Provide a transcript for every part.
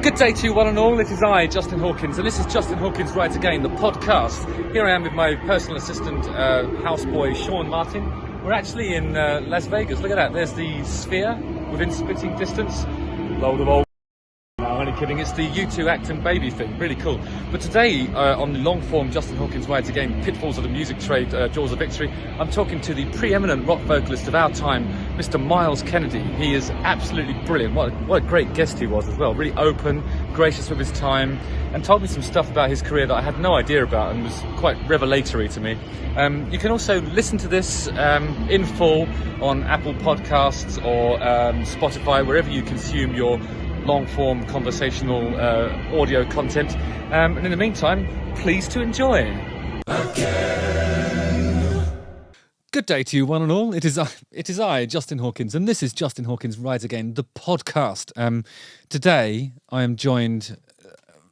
Good day to you, one and all. It is I, Justin Hawkins, and this is Justin Hawkins Writes Again, the podcast. Here I am with my personal assistant, houseboy Sean Martin. We're actually in Las Vegas. Look at that. There's the Sphere within spitting distance. Load of old. No, I'm only kidding. It's the U2 Acton Baby thing. Really cool. But today, on the long form Justin Hawkins Writes Again, Pitfalls of the Music Trade, Jaws of Victory, I'm talking to the preeminent rock vocalist of our time, Mr. Myles Kennedy. He is absolutely brilliant. What a great guest he was as well. Really open, gracious with his time, and told me some stuff about his career that I had no idea about and was quite revelatory to me. You can also listen to this in full on Apple Podcasts or Spotify, wherever you consume your long-form conversational audio content. And in the meantime, please to enjoy. Again. Good day to you, one and all. It is I, Justin Hawkins, and this is Justin Hawkins Writes Again, the podcast. Today, I am joined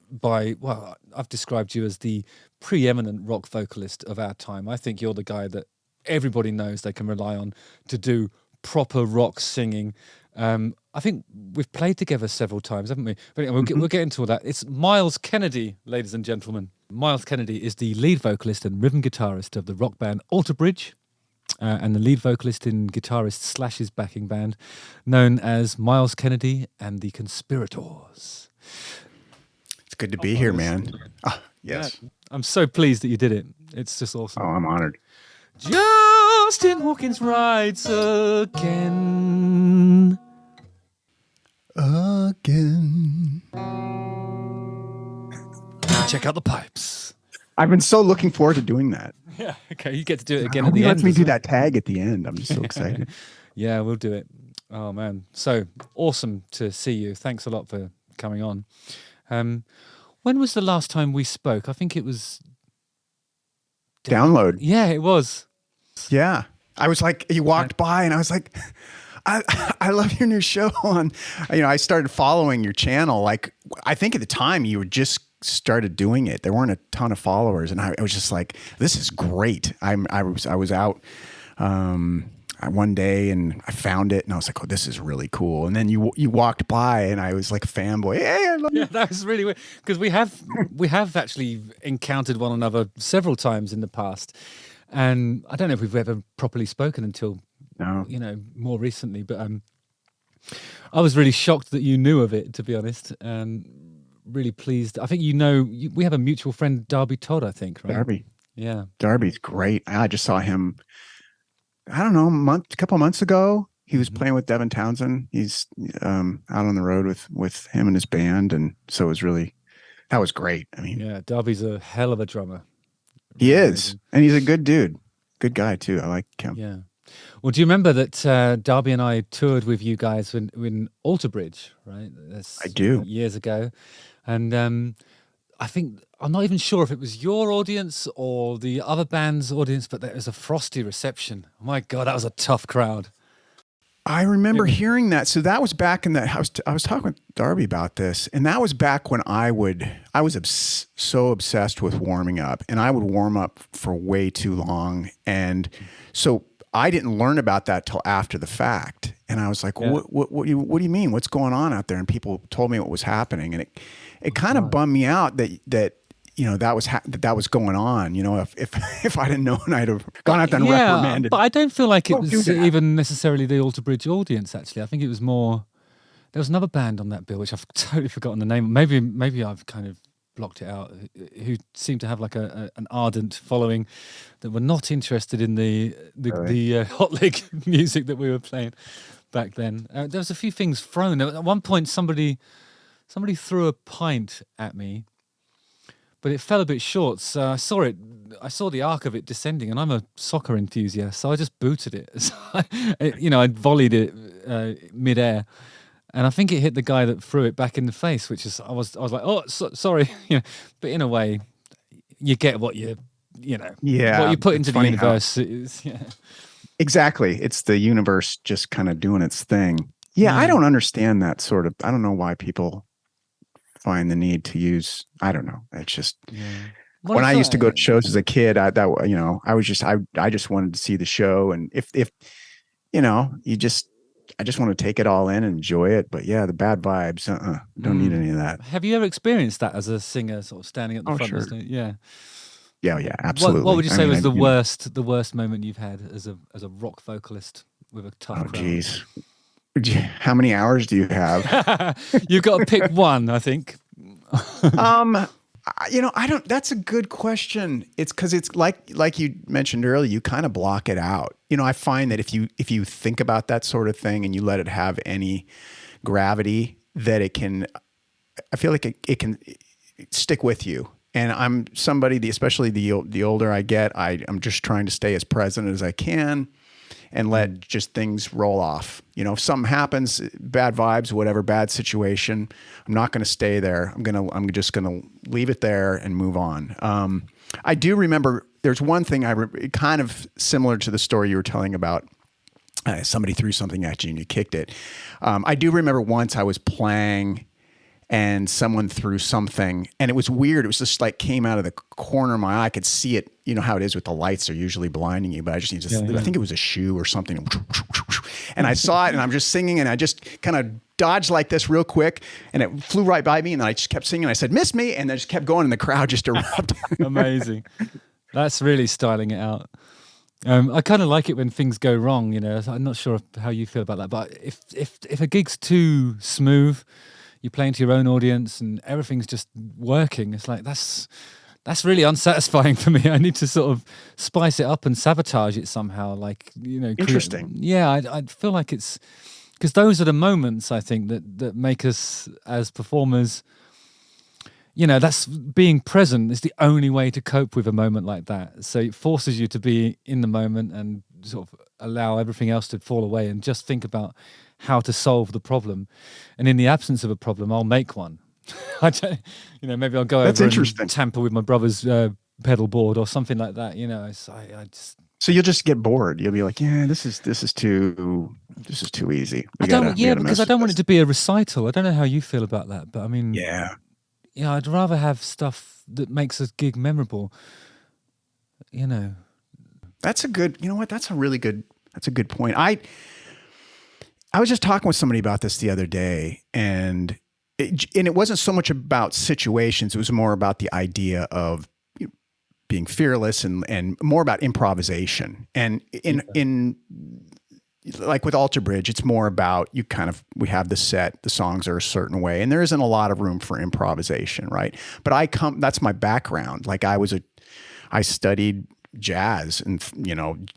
by, well, I've described you as the preeminent rock vocalist of our time. I think you're the guy that everybody knows they can rely on to do proper rock singing. I think we've played together several times, haven't we? But anyway, we'll get into all that. It's Myles Kennedy, ladies and gentlemen. Myles Kennedy is the lead vocalist and rhythm guitarist of the rock band Alter Bridge, and the lead vocalist in guitarist Slash's backing band, known as Myles Kennedy and the Conspirators. It's good to be here, man. Yes. Yeah, I'm so pleased that you did it. It's just awesome. Oh, I'm honored. Justin Hawkins Writes Again. Again. Check out the pipes. I've been so looking forward to doing that. Yeah, okay, you get to do it again at the end. Lets me do that tag at the end. I'm just so excited. Yeah, we'll do it. Oh, man. So awesome to see you. Thanks a lot for coming on. When was the last time we spoke? I think it was... Download. Yeah, it was. Yeah. I was like, you walked by and I was like... I love your new show on, I started following your channel. Like, I think at the time you were just started doing it. There weren't a ton of followers. And I was just like, this is great. I was out one day and I found it and I was like, oh, this is really cool. And then you walked by and I was like a fanboy. Hey, I love you. Yeah, that was really weird. Because we have actually encountered one another several times in the past. And I don't know if we've ever properly spoken until... No, more recently, but I was really shocked that you knew of it, to be honest, and really pleased. I think we have a mutual friend, Darby Todd, I think, right? Darby. Yeah. Darby's great. I just saw him, I don't know, a couple months ago. He was playing with Devin Townsend. He's out on the road with him and his band, and so that was great. I mean, yeah, Darby's a hell of a drummer. He is, and he's a good dude. Good guy, too. I like him. Yeah. Well, do you remember that Darby and I toured with you guys in Alter Bridge, right? I do. Years ago. And I think, I'm not even sure if it was your audience or the other band's audience, but there was a frosty reception. Oh my God, that was a tough crowd. I remember hearing that. So that was back in I was talking with Darby about this, and that was back when I was so obsessed with warming up, and I would warm up for way too long. And so I didn't learn about that till after the fact. And I was like, yeah. what do you mean? What's going on out there? And people told me what was happening. And it kind of bummed me out that that was going on. If I'd have known, I'd have gone out there and reprimanded. But I don't feel like it was even necessarily the Alter Bridge audience, actually. I think it was more, there was another band on that bill, which I've totally forgotten the name. Maybe I've kind of blocked it out, who seemed to have like an ardent following that were not interested in the hot leg music that we were playing back then. There was a few things thrown. At one point, somebody threw a pint at me, but it fell a bit short. So I saw the arc of it descending, and I'm a soccer enthusiast, so I just booted it. So I volleyed it midair. And I think it hit the guy that threw it back in the face, which is I was like, oh, sorry, But in a way, you get what what you put into the universe. Exactly, it's the universe just kind of doing its thing. Yeah, I don't understand that sort of. I don't know why people find the need to use. I don't know. It's just when I used to go to shows as a kid, I just wanted to see the show, and if you just. just want to take it all in and enjoy it. But yeah, the bad vibes, don't need any of that. Have you ever experienced that as a singer, sort of standing at the front? Sure. Yeah. Yeah, absolutely. What would you say was the worst moment you've had as a rock vocalist with a tough crowd? Geez. How many hours do you have? You've got to pick one, I think. That's a good question. It's because it's like you mentioned earlier, you kind of block it out. I find that if you think about that sort of thing and you let it have any gravity, that I feel like it can stick with you. And I'm somebody, especially the older I get, I'm just trying to stay as present as I can and let just things roll off. If something happens, bad vibes, whatever, bad situation, I'm not going to stay there. I'm just going to leave it there and move on. I do remember there's one thing kind of similar to the story you were telling about. Somebody threw something at you and you kicked it. I do remember once I was playing and someone threw something and it was weird. It was just like came out of the corner of my eye. I could see it. You know how it is with the lights, they're usually blinding you, but I think it was a shoe or something. And I saw it and I'm just singing and I just kind of dodged like this real quick and it flew right by me and I just kept singing. I said, "Miss me." And I just kept going and the crowd just erupted. Amazing. That's really styling it out. I kind of like it when things go wrong, I'm not sure how you feel about that, but if a gig's too smooth, you're playing to your own audience and everything's just working, it's like that's really unsatisfying for me. I need to sort of spice it up and sabotage it somehow, Interesting. I feel like it's because those are the moments I think that make us as performers, that's being present is the only way to cope with a moment like that. So it forces you to be in the moment and sort of allow everything else to fall away and just think about how to solve the problem. And in the absence of a problem, I'll make one. Maybe I'll go over and tamper with my brother's pedal board or something like that. So you'll just get bored. You'll be like, yeah, this is too easy. Because I don't want it to be a recital. I don't know how you feel about that, but I mean, yeah, I'd rather have stuff that makes a gig memorable. That's a good. You know what? That's a good point. I was just talking with somebody about this the other day, and it wasn't so much about situations. It was more about the idea of being fearless and more about improvisation. And in like with Alter Bridge, it's more about we have the set, the songs are a certain way, and there isn't a lot of room for improvisation, right? But that's my background. Like I studied jazz, and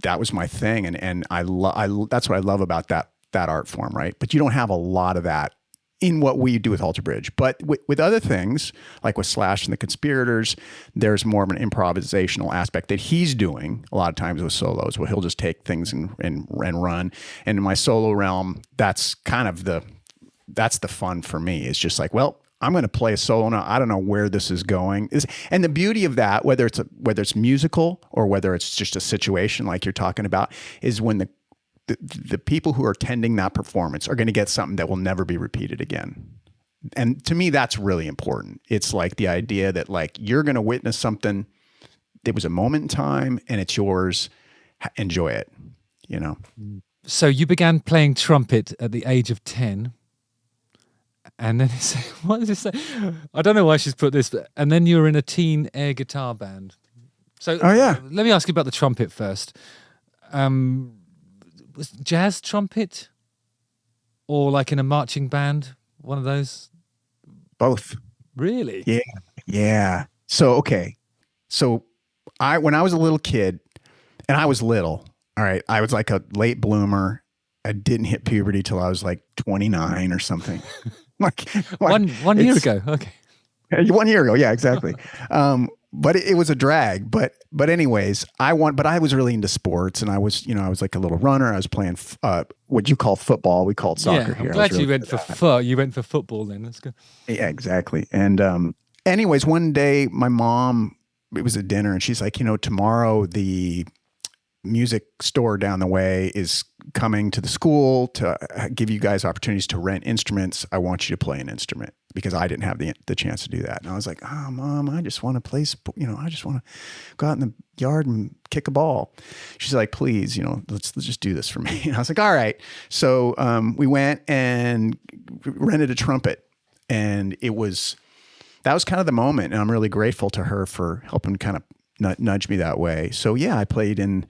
that was my thing, and that's what I love about that art form, right? But you don't have a lot of that in what we do with Alter Bridge. But with other things, like with Slash and the Conspirators, there's more of an improvisational aspect that he's doing a lot of times with solos, where he'll just take things and run. And in my solo realm, that's kind of that's the fun for me. It's just like, well, I'm going to play a solo now. I don't know where this is going. And the beauty of that, whether it's musical or whether it's just a situation like you're talking about, is when the people who are attending that performance are going to get something that will never be repeated again. And to me, that's really important. It's like the idea that like you're going to witness something that was a moment in time and it's yours. Enjoy it, So you began playing trumpet at the age of 10. And then what does it say? I don't know why she's put this, and then you were in a teen air guitar band. So let me ask you about the trumpet first. Was jazz trumpet or like in a marching band, one of those? Both. Really? Yeah. So when I was a little kid, and I was little, all right, I was like a late bloomer. I didn't hit puberty till I was like 29 or something. like one year ago. Okay. 1 year ago. Yeah, exactly. But it was a drag. But anyways, I was really into sports, and I was like a little runner. I was playing what you call football. We called soccer here. I'm glad you went for football then. That's good. Yeah, exactly. And anyways, one day my mom, it was a dinner, and she's like, tomorrow the music store down the way is coming to the school to give you guys opportunities to rent instruments. I want you to play an instrument, because I didn't have the chance to do that. And I was like, oh, Mom, I just want to play, I just want to go out in the yard and kick a ball. She's like, please, let's just do this for me. And I was like, all right. So we went and rented a trumpet, and that was kind of the moment. And I'm really grateful to her for helping kind of nudge me that way. So yeah, I played in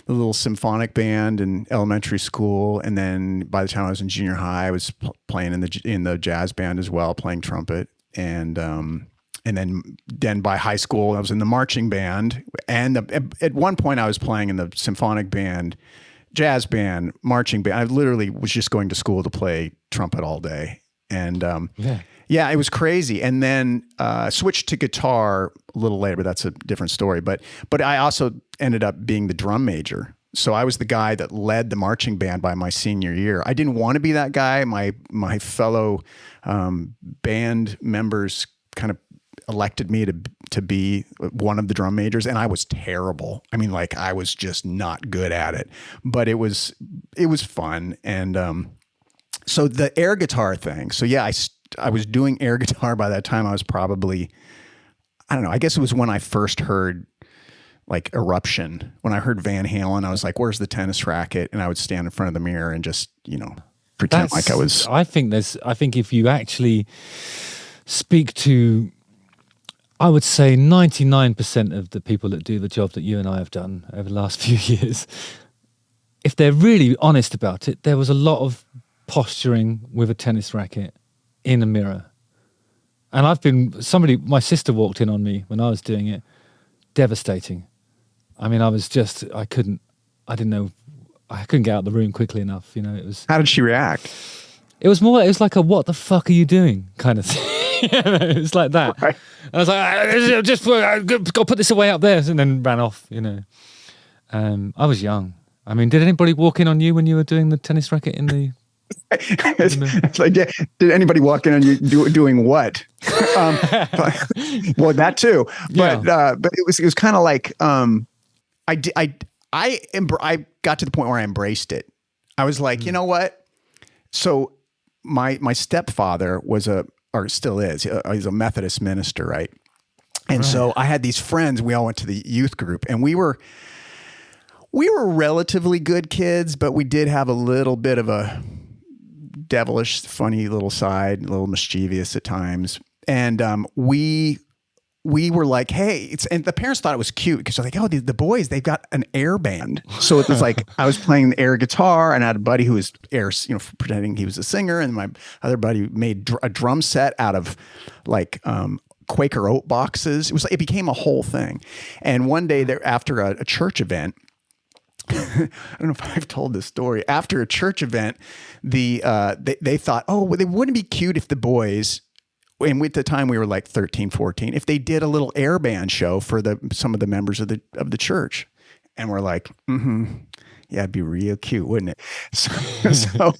the little symphonic band in elementary school, and then by the time I was in junior high, I was playing in the jazz band as well, playing trumpet, and then by high school I was in the marching band, and at one point I was playing in the symphonic band, jazz band, marching band. I literally was just going to school to play trumpet all day, and yeah, it was crazy. And then switched to guitar a little later, but that's a different story. But I also ended up being the drum major. So I was the guy that led the marching band by my senior year. I didn't want to be that guy. My fellow band members kind of elected me to be one of the drum majors, and I was terrible. I mean, like, I was just not good at it. But it was fun. And so the air guitar thing. So yeah, I was doing air guitar by that time. I was probably, I don't know, I guess it was when I first heard like Eruption. When I heard Van Halen, I was like, where's the tennis racket? And I would stand in front of the mirror and just, pretend like I was. I think if you actually speak to, I would say 99% of the people that do the job that you and I have done over the last few years, if they're really honest about it, there was a lot of posturing with a tennis racket in a mirror. And my sister walked in on me when I was doing it. Devastating. I mean, I couldn't get out of the room quickly enough. It was. How did she react? It was like a, what the fuck are you doing kind of thing. It was like that. Right. I was like, just go put this away up there, and then ran off, I was young. I mean, did anybody walk in on you when you were doing the tennis racket in the... It's like, did anybody walk in on you doing what? Well, that too, but it was kind of like I got to the point where I embraced it. I was like, you know what? So my stepfather still is, he's a Methodist minister, right? And so I had these friends. We all went to the youth group, and we were relatively good kids, but we did have a little bit of a devilish, funny little side, a little mischievous at times. And we were like, hey, and the parents thought it was cute because they're like, oh, the boys, they've got an air band. So it was like, I was playing the air guitar, and I had a buddy who was pretending he was a singer. And my other buddy made a drum set out of like, Quaker oat boxes. It became a whole thing. And one day there, after a church event, I don't know if I've told this story. After a church event, they thought, oh, well, it wouldn't be cute if the boys, and at the time we were like 13, 14, if they did a little air band show for some of the members of the church. And we're like, yeah, it'd be real cute, wouldn't it? So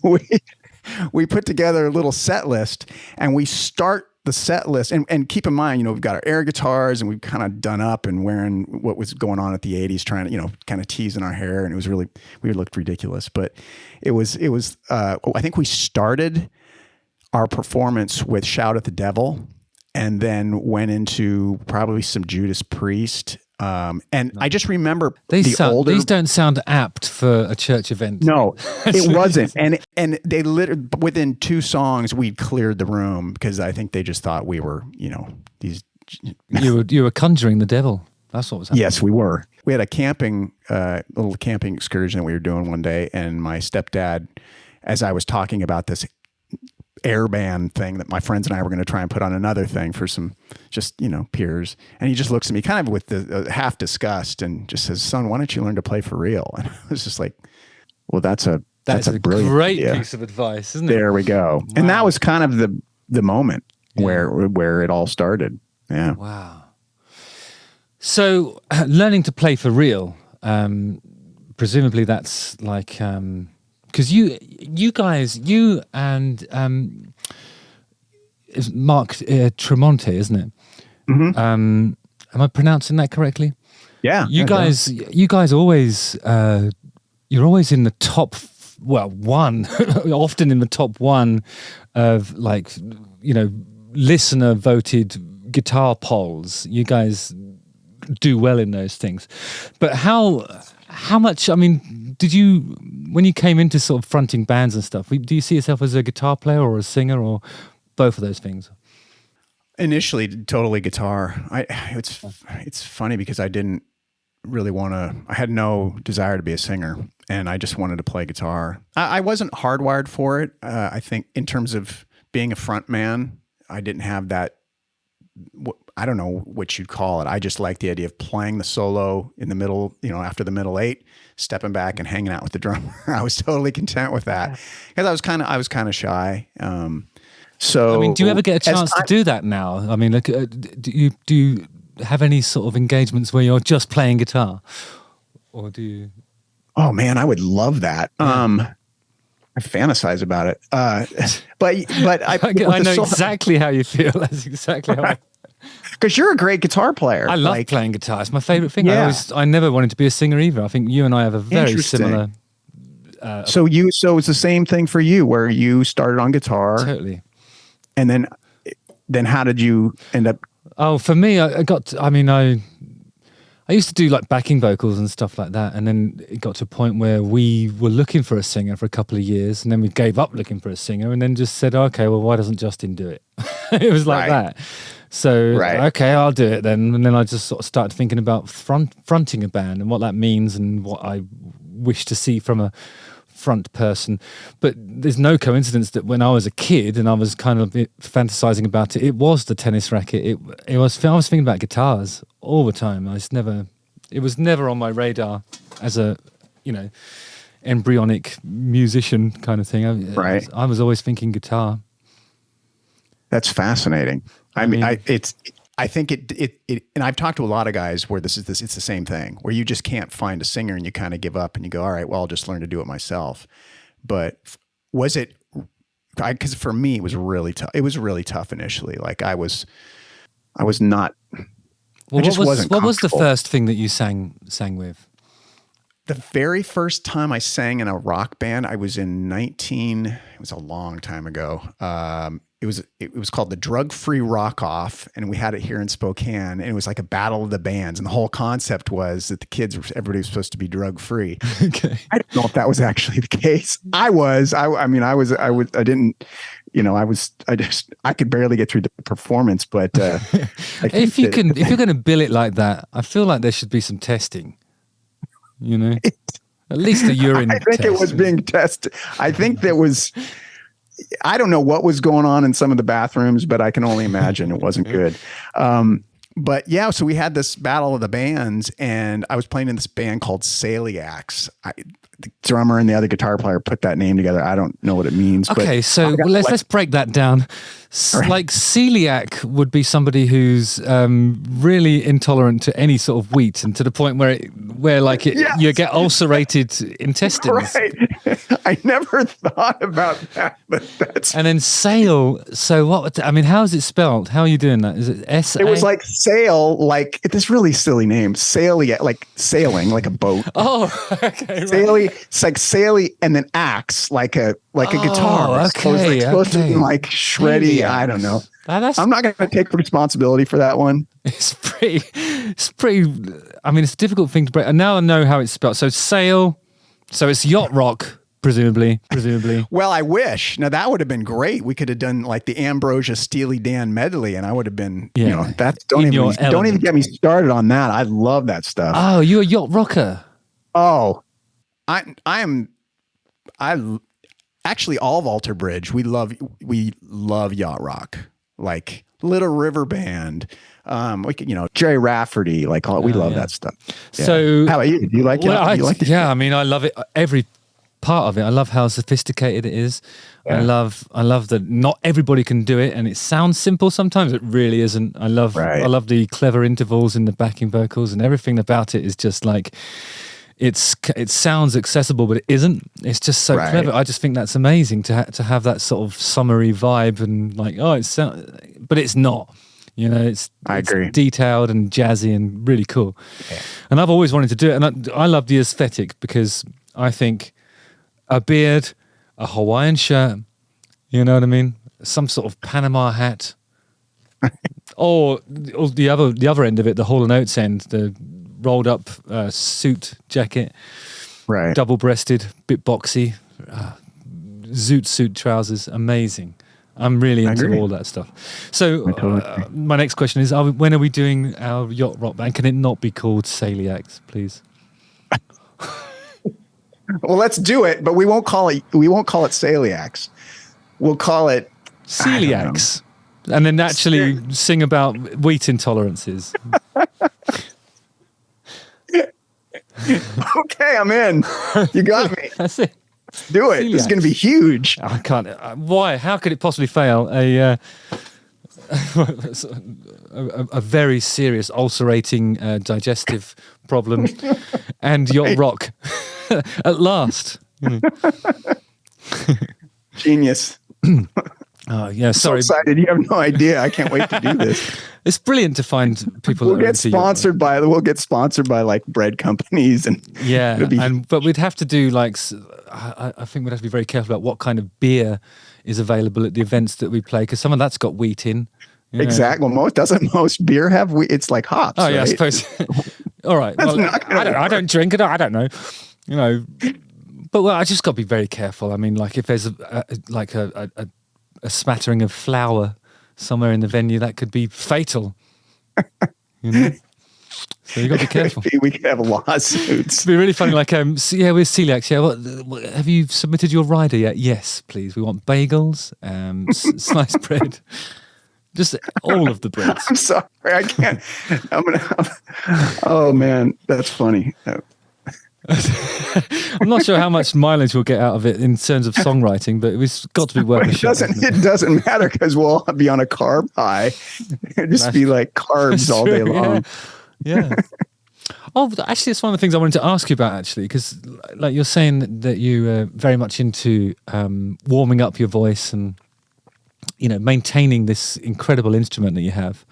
we put together a little set list, and we start the set list, and keep in mind, we've got our air guitars, and we've kind of done up and wearing what was going on at the 80s, trying to, kind of teasing our hair. And it was really, we looked ridiculous, but it was, I think we started our performance with Shout at the Devil, and then went into probably some Judas Priest. And I just remember these don't sound apt for a church event. No, it wasn't. And they literally, within 2 songs, we'd cleared the room because I think they just thought we were, these. You were conjuring the devil. That's what was happening. Yes, we were. We had a little camping excursion that we were doing one day, and my stepdad, as I was talking about this air band thing that my friends and I were going to try and put on another thing for some just, peers. And he just looks at me kind of with the half disgust and just says, son, why don't you learn to play for real? And I was just like, well, that's a brilliant great idea. Piece of advice, isn't it? There we go. Wow. And that was kind of the moment where it all started. Yeah. Wow. So learning to play for real, presumably that's like, because you guys and it's Mark Tremonti, isn't it? Mm-hmm. Am I pronouncing that correctly? Yeah. You guys always you're always in the top, one, often in the top one of like, listener voted guitar polls. You guys do well in those things. But how much, I mean, did you, when you came into sort of fronting bands and stuff, do you see yourself as a guitar player or a singer or both of those things? Initially, totally guitar. It's funny because I didn't really want to, I had no desire to be a singer, and I just wanted to play guitar. I wasn't hardwired for it. I think in terms of being a front man, I didn't have that, I don't know what you'd call it. I just liked the idea of playing the solo in the middle, after the middle eight, stepping back and hanging out with the drummer. I was totally content with that because I was kind of shy. So, I mean, do you ever get a chance to do that now? I mean, like, do you have any sort of engagements where you're just playing guitar, or do you? Oh man, I would love that. I fantasize about it. But I know exactly how you feel. That's exactly how. Because you're a great guitar player. I love playing guitar. It's my favorite thing. Yeah. I never wanted to be a singer either. I think you and I have a very similar. So it's the same thing for you, where you started on guitar. Totally. And then how did you end up? Oh, for me, I used to do like backing vocals and stuff like that. And then it got to a point where we were looking for a singer for a couple of years, and then we gave up looking for a singer and then just said, okay, well, why doesn't Justin do it? It was like that. So, okay, I'll do it then. And then I just sort of started thinking about fronting a band and what that means and what I wish to see from a front person. But there's no coincidence that when I was a kid and I was kind of fantasizing about it, it was the tennis racket. I was thinking about guitars all the time. It was never on my radar as a, embryonic musician kind of thing. I was always thinking guitar. That's fascinating. I think it, and I've talked to a lot of guys where it's the same thing, where you just can't find a singer and you kind of give up and you go, all right, well, I'll just learn to do it myself. But was it, because for me, it was really tough. It was really tough initially. Like I was not, well, what was the first thing that you sang with? The very first time I sang in a rock band, I was in it was a long time ago. It was called the Drug Free Rock Off, and we had it here in Spokane, and it was like a battle of the bands. And the whole concept was that everybody was supposed to be drug free. Okay. I don't know if that was actually the case. I could barely get through the performance, but if you're going to bill it like that, I feel like there should be some testing, at least a urine I think test. It was being tested. I think I don't know what was going on in some of the bathrooms, but I can only imagine it wasn't good. But yeah, so we had this battle of the bands, and I was playing in this band called Celiacs. The drummer and the other guitar player put that name together. I don't know what it means. Okay, so let's break that down. Right. Like celiac would be somebody who's really intolerant to any sort of wheat, and to the point where Yes. you get ulcerated intestines. Right. I never thought about that, but that's. And then sail. So what? I mean, how is it spelled? How are you doing that? Is it S? It was like sail, like this really silly name. Sailiac, like sailing, like a boat. Oh, okay. Right. Saily, it's like saily, and then axe, like a guitar. Okay, It's supposed to be like shreddy. I don't know. I'm not going to take responsibility for that one. It's pretty. I mean, it's a difficult thing to break. And now I know how it's spelled. So sail. So it's yacht rock, presumably. Well, I wish. Now that would have been great. We could have done like the Ambrosia Steely Dan medley, and I would have been. Don't even get me started on that. I love that stuff. Oh, you're a yacht rocker. Oh, I actually all of Alter Bridge. We love yacht rock, like Little River Band. Jerry Rafferty, we love that stuff. Yeah. So how about you? Do you like it? I mean, I love it. Every part of it. I love how sophisticated it is. Yeah. I love that not everybody can do it, and it sounds simple sometimes. It really isn't. I love the clever intervals in the backing vocals, and everything about it is just like it sounds accessible, but it isn't. It's just so clever. I just think that's amazing to have that sort of summery vibe, and but it's not. It's detailed and jazzy and really cool. Yeah. And I've always wanted to do it. And I love the aesthetic because I think a beard, a Hawaiian shirt, you know what I mean? Some sort of Panama hat. or the other end of it, the Hall & Oates end, the rolled up suit jacket, Right. double-breasted, bit boxy, zoot suit trousers, amazing. I'm really into all that stuff. So my next question is, when are we doing our yacht rock band? Can it not be called Celiacs, please? Well, let's do it, but we won't call it Celiacs. We'll call it Celiacs. And then actually sing about wheat intolerances. Okay, I'm in. You got me. That's it. Do it. It's going to be huge. I can't. Why? How could it possibly fail? A very serious ulcerating digestive problem and yacht rock at last. Genius. Oh yeah, sorry. So excited! You have no idea. I can't wait to do this. It's brilliant to find people. We'll get sponsored by like bread companies and but we'd have to do like I think we'd have to be very careful about what kind of beer is available at the events that we play, because some of that's got wheat in. Exactly. Well, most beer have wheat? It's like hops. Oh yeah, right? I suppose. All right. Well, I don't drink it. I don't know. You know, but I just got to be very careful. I mean, like if there's a smattering of flour somewhere in the venue, that could be fatal. You know? So you got to be careful. We could have lawsuits. It'd be really funny. Like, we're celiacs. Yeah, have you submitted your rider yet? Yes, please. We want bagels, sliced bread, just all of the breads. I'm sorry, I can't. Oh man, that's funny. I'm not sure how much mileage we'll get out of it in terms of songwriting, but it's got to be worth a shot. It doesn't matter, because we'll all be on a carb high. It'll just be like carbs all day long. Yeah. Oh, actually, it's one of the things I wanted to ask you about, actually, because like you're saying that you are very much into warming up your voice and, you know, maintaining this incredible instrument that you have.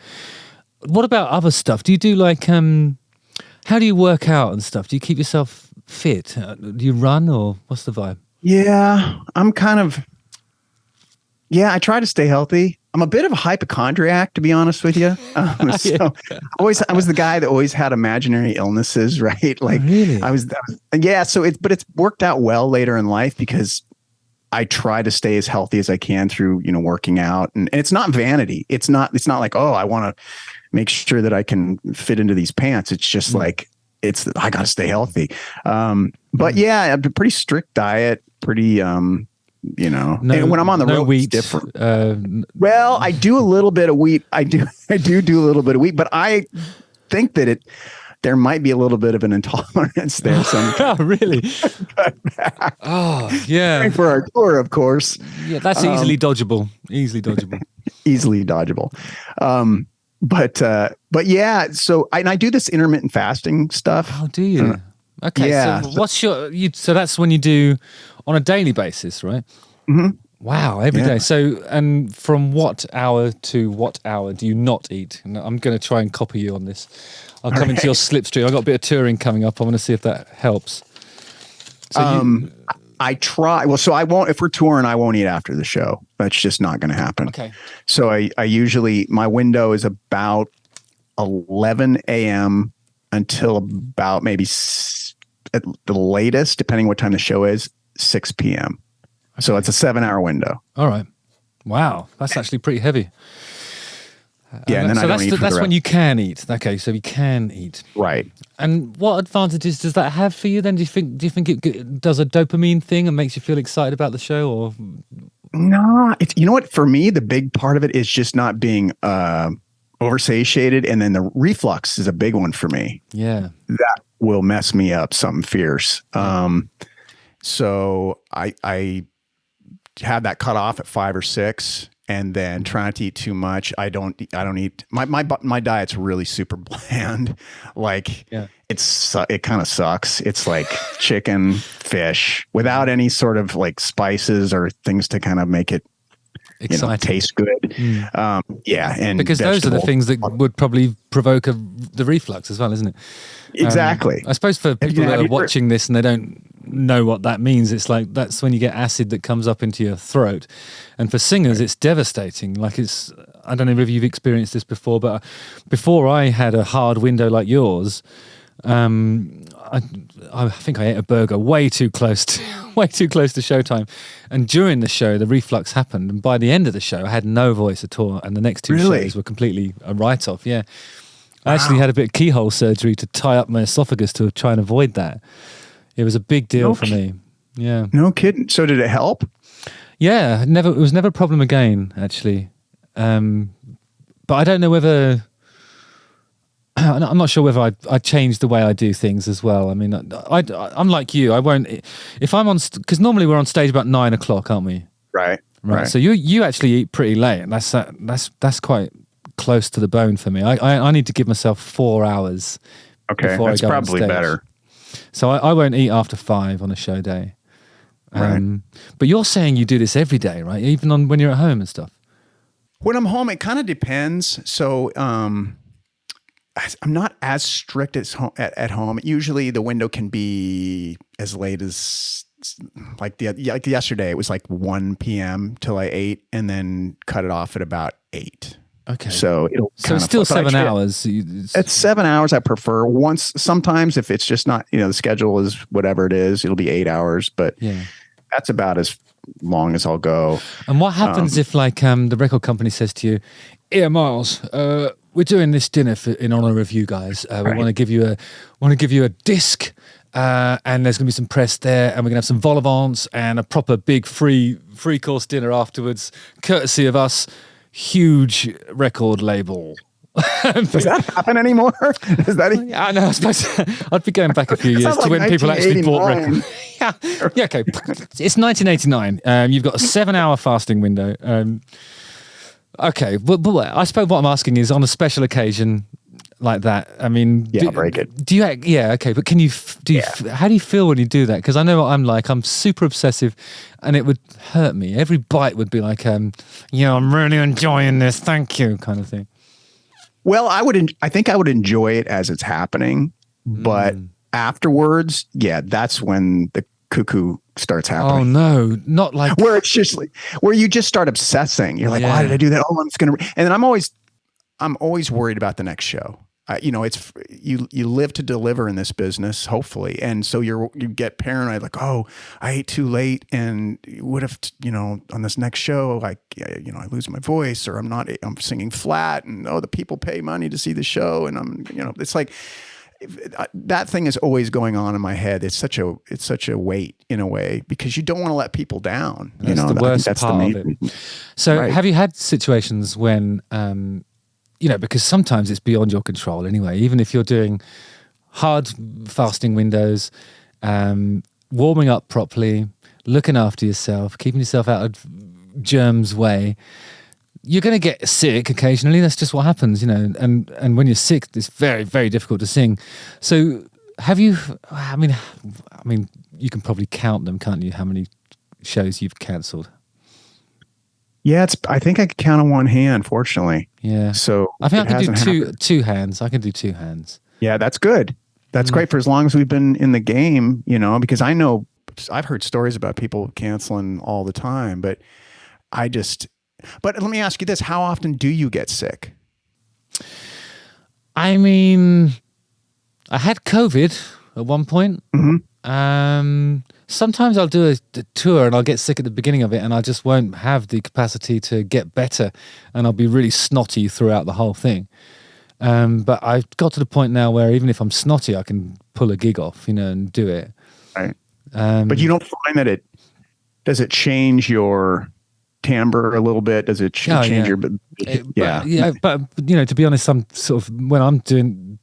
What about other stuff? Do you do like... how do you work out and stuff? Do you keep yourself fit? Do you run, or what's the vibe? Yeah, I try to stay healthy. I'm a bit of a hypochondriac, to be honest with you. So I was the guy that always had imaginary illnesses, right? Like, oh, really? But it's worked out well later in life, because I try to stay as healthy as I can through, you know, working out. And it's not vanity. It's not like, oh, I want to make sure that I can fit into these pants. It's just like, I got to stay healthy. But yeah, a pretty strict diet, pretty, and when I'm on the road, wheat, it's different. Well, I do a little bit of wheat. I do a little bit of wheat, but I think that there might be a little bit of an intolerance there. Oh, really? Oh, yeah. For our tour, of course. Yeah, that's easily dodgeable. Easily dodgeable. But yeah, so I do this intermittent fasting stuff. Oh, do you? Okay. Yeah. So what's so that's when you do on a daily basis, right? Mm-hmm. Wow. Every day. So, and from what hour to what hour do you not eat? And I'm going to try and copy you on this. I'll come into your slipstream. I've got a bit of touring coming up. I want to see if that helps. So I try. Well, so I won't, if we're touring, I won't eat after the show. That's just not going to happen. Okay. So I usually, my window is about 11 a.m. until about maybe at the latest, depending what time the show is, 6 p.m. Okay. So it's a 7-hour window. All right. Wow. That's actually pretty heavy. Yeah, and then I don't eat for the that's rest. when you can eat. Okay, so you can eat. Right. And what advantages does that have for you then? Do you think it does a dopamine thing and makes you feel excited about the show, or? No, you know what? For me, the big part of it is just not being oversatiated, and then the reflux is a big one for me. Yeah, that will mess me up something fierce. So I had that cut off at 5 or 6. And then trying to eat too much. I don't eat. My diet's really super bland. Like it kind of sucks. It's like chicken, fish, without any sort of like spices or things to kind of make it taste good. And because those are the things that would probably provoke the reflux as well, isn't it? Exactly. I suppose for people that are watching this and they don't know what that means. It's like that's when you get acid that comes up into your throat, and for singers, it's devastating. Like I don't know if you've experienced this before, but before I had a hard window like yours, I think I ate a burger way too close to showtime, and during the show the reflux happened, and by the end of the show I had no voice at all, and the next two shows were completely a write-off. Yeah, I actually had a bit of keyhole surgery to tie up my esophagus to try and avoid that. It was a big deal for me. Yeah, no kidding. So did it help? Yeah, it was never a problem again, actually. But I don't know whether I'm not sure whether I changed the way I do things as well. I mean, I'm like you. I won't if I'm on because normally we're on stage about 9 o'clock, aren't we? Right. So you actually eat pretty late, and that's quite close to the bone for me. I need to give myself 4 hours. Okay, before that's I go probably on stage. better. So I won't eat after 5 on a show day. Right. But you're saying you do this every day, right? Even when you're at home and stuff. When I'm home, it kind of depends. So I'm not as strict as at home. Usually the window can be as late as like yesterday. It was like 1 p.m. till I ate, and then cut it off at about 8. Okay. So it's still 7 hours. It's 7 hours. I prefer sometimes if it's just not, the schedule is whatever it is, it'll be 8 hours, but that's about as long as I'll go. And what happens if the record company says to you, "Here, Myles, we're doing this dinner in honor of you guys. We want to give you a disc, and there's going to be some press there, and we're going to have some vol au vents and a proper big free course dinner afterwards, courtesy of us. Huge record label." Does that happen anymore? Is that? I know. I suppose I'd be going back a few years to when people actually bought records. Yeah. Okay. It's 1989. You've got a 7-hour fasting window. Okay. But I suppose what I'm asking is, on a special occasion like that, I mean, break it. Do you? Yeah. Okay. But can you? How do you feel when you do that? Because I know what I'm like. I'm super obsessive, and it would hurt me. Every bite would be like, I'm really enjoying this. Thank you, kind of thing. Well, I think I would enjoy it as it's happening, but afterwards, that's when the cuckoo starts happening. Oh no, not like where it's just like where you just start obsessing. You're like, why did I do that? Oh, I'm just gonna. And then I'm always worried about the next show. It's you live to deliver in this business, hopefully, and so you get paranoid, like, oh, I ate too late, and what if on this next show, like, I lose my voice, or I'm singing flat, and the people pay money to see the show, and it's like that thing is always going on in my head. It's such a weight in a way, because you don't want to let people down. That's the worst part of it. So, have you had situations when because sometimes it's beyond your control anyway, even if you're doing hard fasting windows, warming up properly, looking after yourself, keeping yourself out of germs way, you're going to get sick occasionally. That's just what happens, and when you're sick, it's very, very difficult to sing. So have you, I mean, you can probably count them, can't you? How many shows you've cancelled? Yeah, I think I could count on one hand, fortunately. Yeah. So I think I can do two hands. I can do 2 hands. Yeah, that's good. That's great for as long as we've been in the game, because I know I've heard stories about people canceling all the time, but let me ask you this. How often do you get sick? I mean, I had COVID at one point. Mm-hmm. Sometimes I'll do a tour and I'll get sick at the beginning of it, and I just won't have the capacity to get better, and I'll be really snotty throughout the whole thing. But I've got to the point now where even if I'm snotty, I can pull a gig off, and do it. Right. But you don't find that does it change your timbre a little bit? Does it change your? But to be honest, I'm sort of, when I'm doing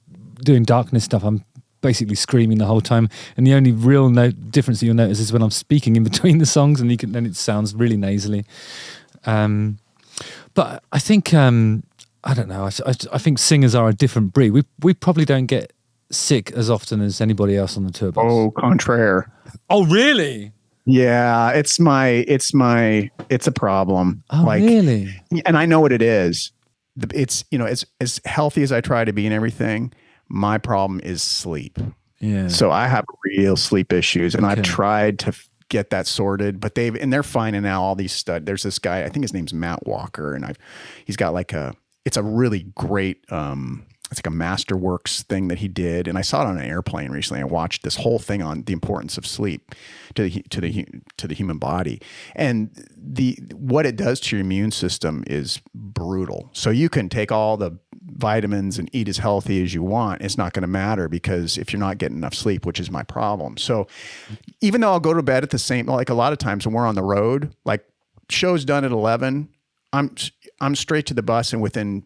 darkness stuff, I'm basically screaming the whole time, and the only real difference that you'll notice is when I'm speaking in between the songs, and then it sounds really nasally. But I think I don't know. I think singers are a different breed. We probably don't get sick as often as anybody else on the tour bus. Oh, contraire. Oh, really? Yeah, it's a problem. Oh, really? And I know what it is. It's as healthy as I try to be and everything, my problem is sleep. Yeah. So I have real sleep issues, and I've Okay. tried to get that sorted, but they're finding now all these there's this guy, I think his name's Matt Walker, and he's got like it's a really great, it's like a Masterworks thing that he did. And I saw it on an airplane recently. I watched this whole thing on the importance of sleep to the human body, and what it does to your immune system is brutal. So you can take all the vitamins and eat as healthy as you want. It's not going to matter, because if you're not getting enough sleep, which is my problem. So even though I'll go to bed at the same, like a lot of times when we're on the road, like show's done at 11, I'm straight to the bus, and within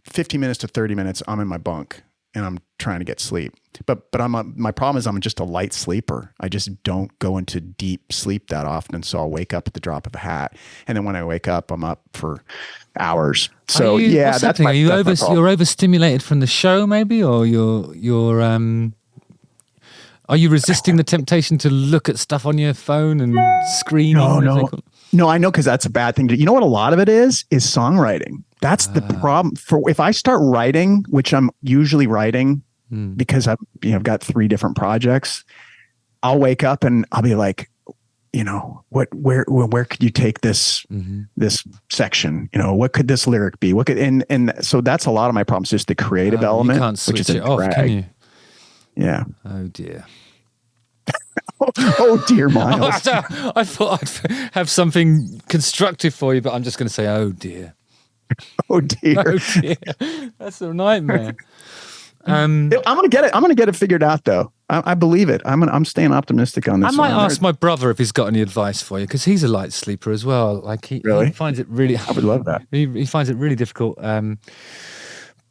15 minutes to 30 minutes, I'm in my bunk and I'm trying to get sleep. But my problem is I'm just a light sleeper. I just don't go into deep sleep that often. So I'll wake up at the drop of a hat. And then when I wake up, I'm up for hours. So what's that's happening? my, Are you that's my problem. you're overstimulated from the show, maybe, or are you resisting the temptation to look at stuff on your phone and screen? No, I know, because that's a bad thing to do. You know what a lot of it is songwriting. That's the problem. If I start writing, which I'm usually writing because I've got 3 different projects, I'll wake up and I'll be like, where could you take this this section? What could this lyric be? What could and so that's a lot of my problems, just the creative element. You can't switch it off, can you? Yeah. Oh dear. Oh dear, Myles. I thought I'd have something constructive for you, but I'm just going to say, oh dear. Oh dear. Oh dear. That's a nightmare. I'm gonna get it. I'm gonna get it figured out, though. I believe it. I'm staying optimistic on this. I might ask my brother if he's got any advice for you, because he's a light sleeper as well. Like he finds it really. I would love that. He finds it really difficult.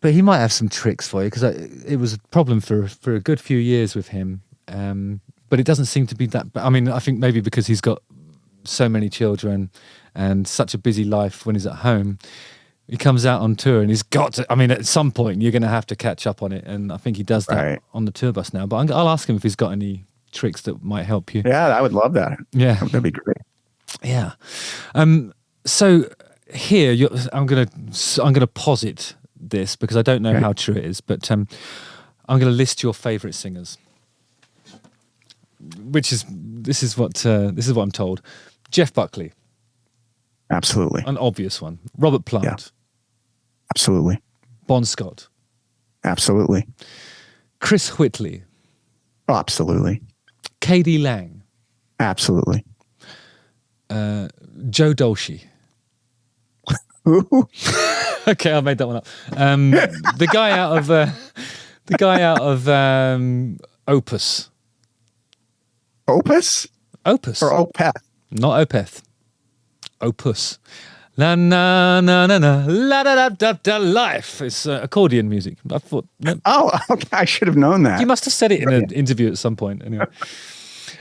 But he might have some tricks for you, because it was a problem for a good few years with him. But it doesn't seem to be that. I mean, I think maybe because he's got so many children and such a busy life when he's at home. He comes out on tour and he's got to, I mean, at some point you're going to have to catch up on it. And I think he does that on the tour bus now. But I'll ask him if he's got any tricks that might help you. Yeah, I would love that. Yeah. That'd be great. Yeah. So here, I'm gonna posit this, because I don't know how true it is, but I'm going to list your favourite singers. This is what I'm told. Jeff Buckley. Absolutely. An obvious one. Robert Plant. Yeah. Absolutely. Bon Scott. Absolutely. Chris Whitley. Oh, absolutely. K.D. Lang. Absolutely. Joe Dolce. Ooh. Okay, I made that one up. The guy out of Opus. Opus? Opus. Or Opeth? Not Opeth. Opus. Na na na na na la da da da da life. It's accordion music. I thought. No, Oh, okay. I should have known that. you must have said it in an interview at some point. Anyway.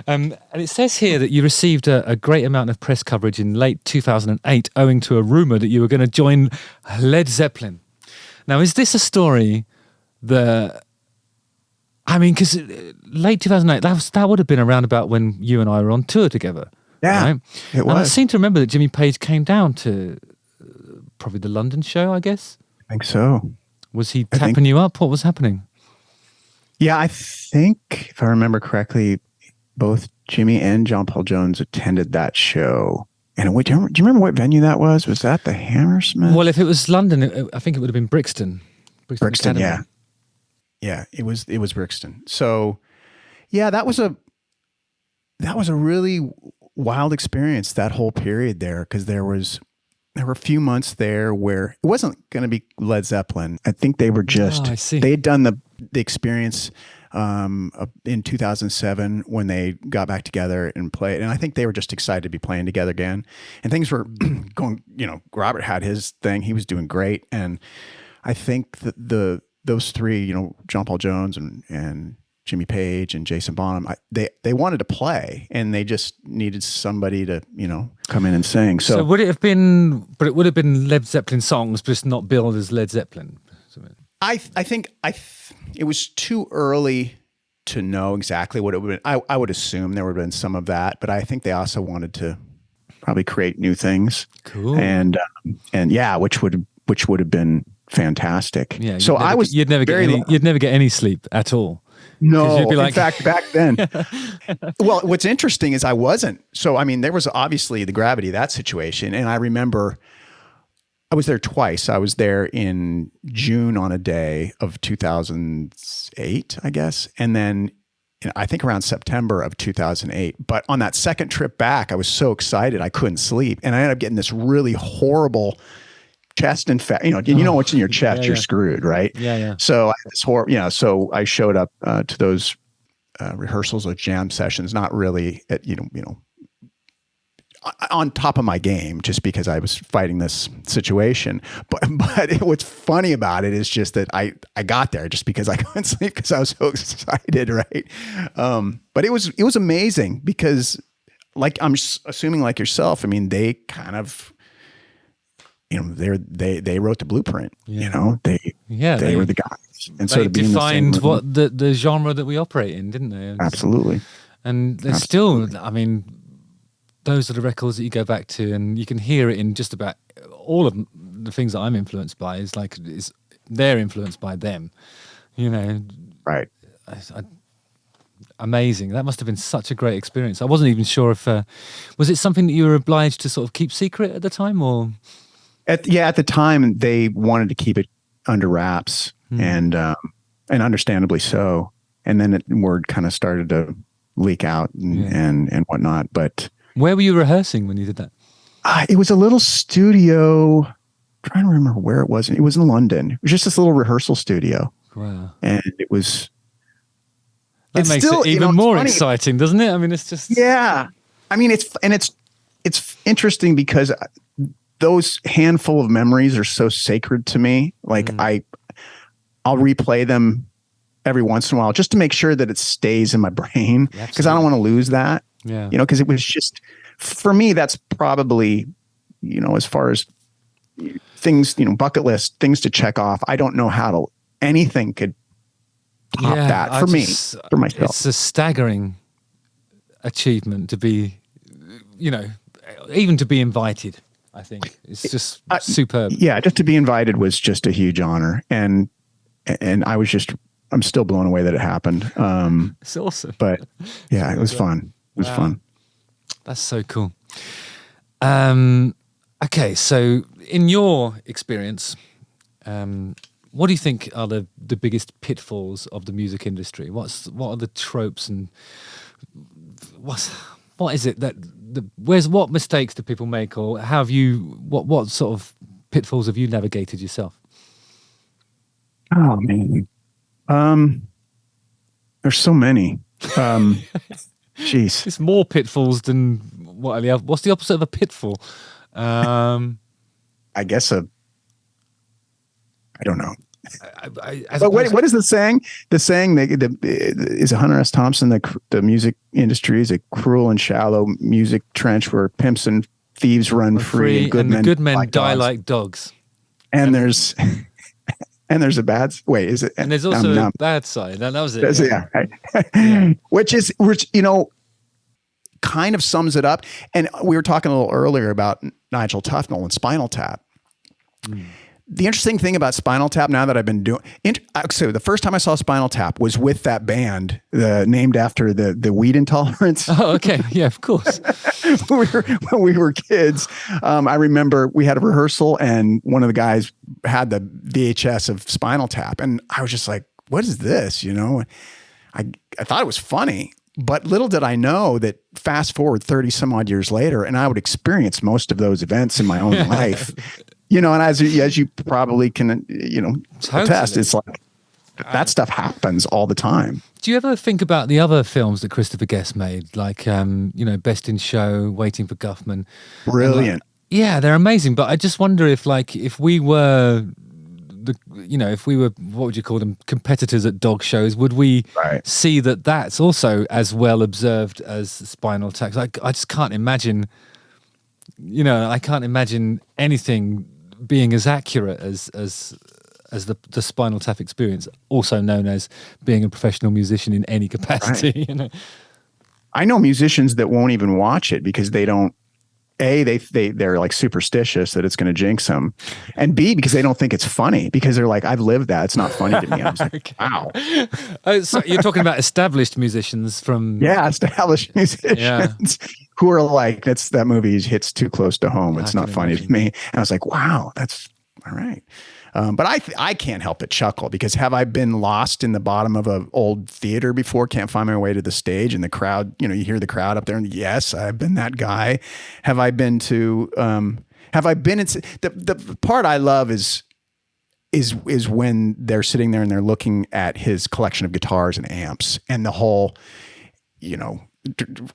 And it says here that you received a great amount of press coverage in late 2008 owing to a rumor that you were going to join Led Zeppelin. Now, is this a story that... I mean, because late 2008, that would have been around about when you and I were on tour together. Yeah, right? it And I was. seem to remember that Jimmy Page came down to probably the London show, I guess. I think so. Was he tapping you up? What was happening? Yeah, I think, if I remember correctly, both Jimmy and John Paul Jones attended that show. And do you remember what venue that was? Was that the Hammersmith? Well, if it was London, I think it would have been Brixton. Brixton, Academy. yeah. Yeah, it was Brixton. So, yeah, that was a really wild experience, that whole period there, because there were a few months there where it wasn't going to be Led Zeppelin. I think they were just, I see. they had done the experience in 2007 when they got back together and played. And I think they were just excited to be playing together again. And things were going, Robert had his thing. He was doing great. And I think that those three, John Paul Jones and Jimmy Page and Jason Bonham, they wanted to play, and they just needed somebody to, come in and sing. So would it have been, but it would have been Led Zeppelin songs, but just not billed as Led Zeppelin? I think it was too early to know exactly what it would have been. I would assume there would have been some of that, but I think they also wanted to probably create new things. Cool. And yeah, which would have been fantastic. Yeah. So you'd never get any sleep at all. No, you'd be like- in fact, back then. Well, what's interesting is I wasn't. So, I mean, there was obviously the gravity of that situation. And I remember I was there twice. I was there in June on a day of 2008, I guess. And then I think around September of 2008. But on that second trip back, I was so excited I couldn't sleep. And I ended up getting this really horrible chest infection. You know what's in your chest, you're screwed, right? Yeah. So I had this horrible, so I showed up to those rehearsals or jam sessions, not really at, on top of my game, just because I was fighting this situation. But what's funny about it is just that I got there just because I couldn't sleep because I was so excited, right? But it was amazing because, like, I'm assuming like yourself, I mean, they kind of, they wrote the blueprint. Yeah. They were the guys, and so they to be in the same defined room- what the genre that we operate in, didn't they? Absolutely. And there's still, I mean, those are the records that you go back to, and you can hear it in just about all of the things that I'm influenced by. They're influenced by them, Right. Amazing. That must have been such a great experience. I wasn't even sure if was it something that you were obliged to sort of keep secret at the time, or At the time they wanted to keep it under wraps, and understandably so. And then word kind of started to leak out and whatnot. But where were you rehearsing when you did that? it was a little studio. I'm trying to remember where it was. It was in London. It was just this little rehearsal studio. Wow. And it was. That makes it even more exciting, doesn't it? I mean, it's just. Yeah. I mean, it's interesting because those handful of memories are so sacred to me. Like I'll replay them every once in a while just to make sure that it stays in my brain, because I don't want to lose that. Yeah. Because it was just, for me, that's probably, as far as things, bucket list, things to check off. I don't know how anything could top that for me, for myself. It's a staggering achievement to be, even to be invited. I think it's just superb. Yeah, just to be invited was just a huge honor, and I'm still blown away that it happened. It's awesome. But yeah, it was fun. It was fun. That's so cool. Okay, so in your experience, what do you think are the biggest pitfalls of the music industry? What are the tropes, and what is it that what mistakes do people make, or how have you what sort of pitfalls have you navigated yourself? Oh man, there's so many. Jeez, It's more pitfalls than what's the opposite of a pitfall? I guess I don't know. But what is the saying? The saying is Hunter S. Thompson, the music industry is a cruel and shallow music trench where pimps and thieves run free and good men die like dogs. And there's a bad is it? And there's also a bad side. That was it. Yeah. Which kind of sums it up. And we were talking a little earlier about Nigel Tufnell and Spinal Tap. The interesting thing about Spinal Tap, now that I've been doing, so the first time I saw Spinal Tap was with that band named after the weed intolerance. Oh, okay. Yeah, of course. when we were kids, I remember we had a rehearsal and one of the guys had the VHS of Spinal Tap, and I was just like, "What is this?" I thought it was funny, but little did I know that fast forward 30 some odd years later, and I would experience most of those events in my own life. And as you probably can, attest, it's like that stuff happens all the time. Do you ever think about the other films that Christopher Guest made, like Best in Show, Waiting for Guffman? Brilliant. Yeah, they're amazing. But I just wonder if we were what would you call them, competitors at dog shows, would we see that that's also as well observed as Spinal Tap? I just can't imagine. I can't imagine anything being as accurate as the Spinal Tap experience, also known as being a professional musician in any capacity. I know musicians that won't even watch it because they don't A, they're like superstitious that it's going to jinx them, and B, because they don't think it's funny, because they're like, I've lived that. It's not funny to me. I was like, Okay. wow. So you're talking about established musicians from Established musicians who are like, that movie hits too close to home. It's not funny to me. And I was like, wow, that's all right. But I can't help but chuckle, because have I been lost in the bottom of an old theater before, can't find my way to the stage, and the crowd, you hear the crowd up there, and yes, I've been that guy. Have I been in the part I love is when they're sitting there and they're looking at his collection of guitars and amps, and the whole,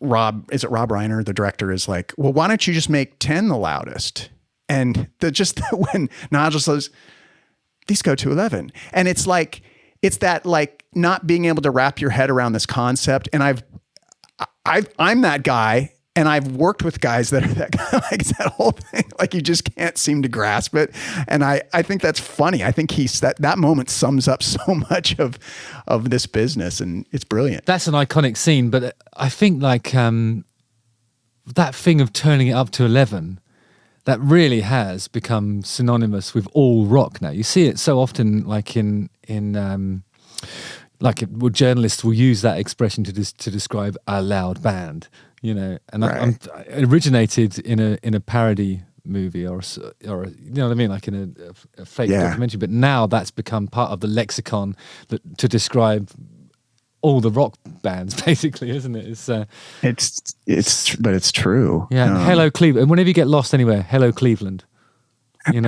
Rob Reiner, the director, is like, well, why don't you just make 10 the loudest? And when Nigel says, these go to 11. And it's that like not being able to wrap your head around this concept. And I'm that guy, and I've worked with guys that are that guy, like that whole thing, like you just can't seem to grasp it. And I think that's funny. I think that moment sums up so much of this business, and it's brilliant. That's an iconic scene, but I think like that thing of turning it up to 11, that really has become synonymous with all rock now. You see it so often, like journalists will use that expression to describe a loud band, And Right. it originated in a parody movie or you know what I mean, like in a fake documentary. But now that's become part of the lexicon to describe all the rock bands, basically, isn't it? But it's true. Yeah. Hello, Cleveland. Whenever you get lost anywhere, hello, Cleveland. We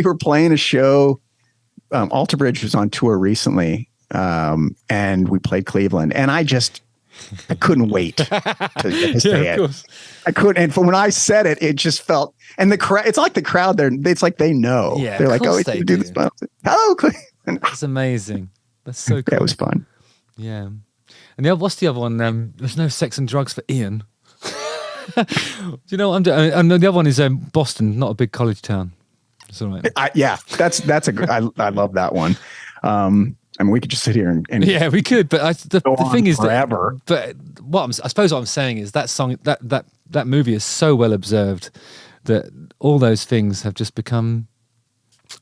were playing a show. Alter Bridge was on tour recently, and we played Cleveland, and I couldn't wait to say it. Course. I couldn't. And when I said it, it just felt, and the crowd, it's like the crowd there, it's like they know. Yeah, they're like, oh, we can do this. Hello, Cleveland. That's amazing. That's so cool. That was fun. Yeah. And what's the other one? There's no sex and drugs for Ian. Do you know what I'm doing? And the other one is Boston, not a big college town. It's all right. That's I love that one. We could just sit here and yeah, we could. But the thing is forever. But I suppose what I'm saying is that song, that movie is so well observed that all those things have just become.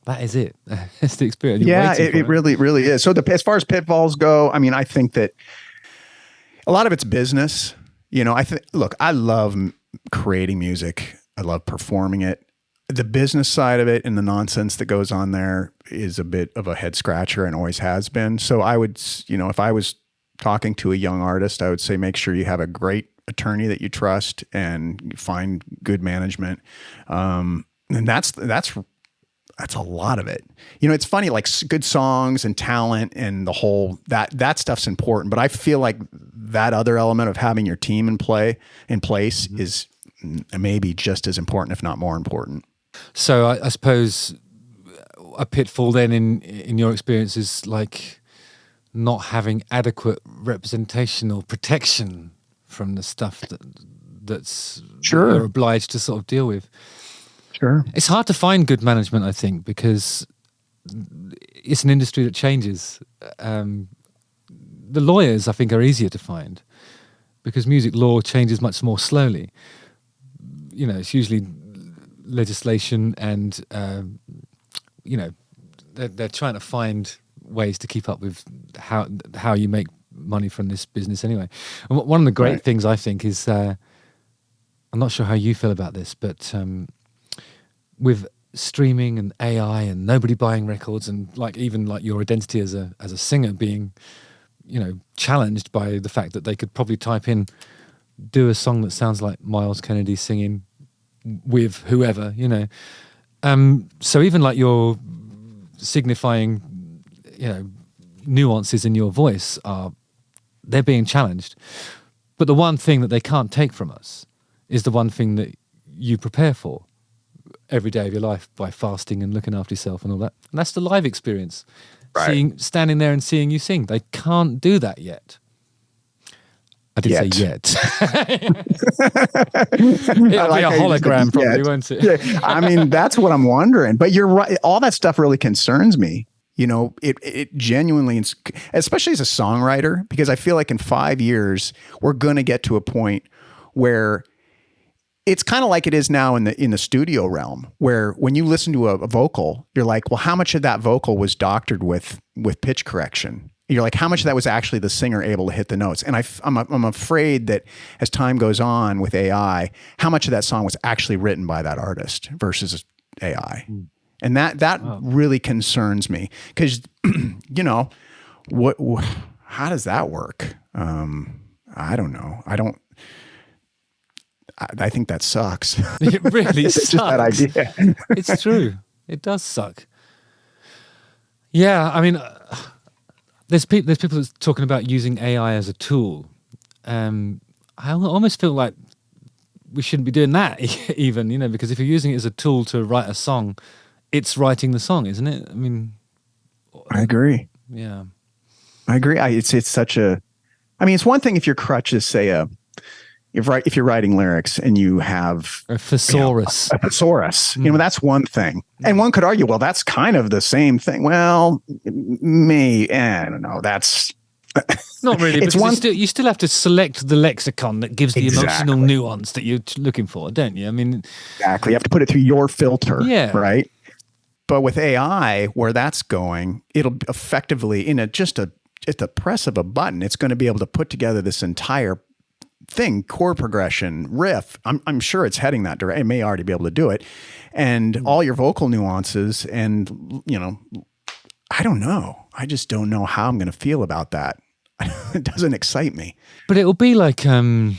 That is it. It's the experience. It really is. So as far as Pitfalls go, I mean, I think that a lot of it's business. I love creating music. I love performing it. The business side of it and the nonsense that goes on there is a bit of a head scratcher and always has been. So I would, if I was talking to a young artist, I would say, make sure you have a great attorney that you trust and find good management. And that's a lot of it. It's funny, like good songs and talent and the whole, that stuff's important. But I feel like that other element of having your team in place mm-hmm. is maybe just as important, if not more important. So I suppose a pitfall then in your experience is like not having adequate representation or protection from the stuff that's sure. you're obliged to sort of deal with. Sure. It's hard to find good management, I think, because it's an industry that changes. The lawyers, I think, are easier to find because music law changes much more slowly. It's usually legislation and, they're trying to find ways to keep up with how you make money from this business anyway. And one of the great things, I think, is, I'm not sure how you feel about this, but with streaming and AI and nobody buying records and even your identity as a singer being, challenged by the fact that they could probably type in, do a song that sounds like Myles Kennedy singing with whoever, So even you're signifying, nuances in your voice they're being challenged. But the one thing that they can't take from us is the one thing that you prepare for every day of your life by fasting and looking after yourself and all that. And that's the live experience. Right. Standing there and seeing you sing. They can't do that yet. I did say yet. It'll be a hologram probably, won't it? Yeah. I mean, that's what I'm wondering. But you're right. All that stuff really concerns me. It genuinely, especially as a songwriter, because I feel like in 5 years, we're going to get to a point where it's kind of like it is now in the studio realm, where when you listen to a vocal, you're like, well, how much of that vocal was doctored with pitch correction? You're like, how much of that was actually the singer able to hit the notes? And I'm afraid that as time goes on with AI, how much of that song was actually written by that artist versus AI. And that really concerns me, because, you know, how does that work? I don't know. I think that sucks. It really sucks. Just that idea. It's true. It does suck. Yeah, I mean, there's people that's talking about using AI as a tool. I almost feel like we shouldn't be doing that even, you know, because if you're using it as a tool to write a song, it's writing the song, isn't it? I mean, I agree. Yeah, I agree. It's such a. I mean, it's one thing if your crutch is, say, if you're writing lyrics and you have a thesaurus, a thesaurus, you know, that's one thing. And one could argue, well, that's kind of the same thing. Well, I don't know. That's not really. It's you still have to select the lexicon that gives the emotional nuance that you're looking for, don't you? I mean, exactly. You have to put it through your filter, right? But with AI, where that's going, it'll effectively, at the press of a button, it's going to be able to put together this entire thing, chord progression, riff. I'm sure it's heading that direction. It may already be able to do it, and all your vocal nuances. And, you know, I don't know. I just don't know how I'm going to feel about that. It doesn't excite me. But it will be like everything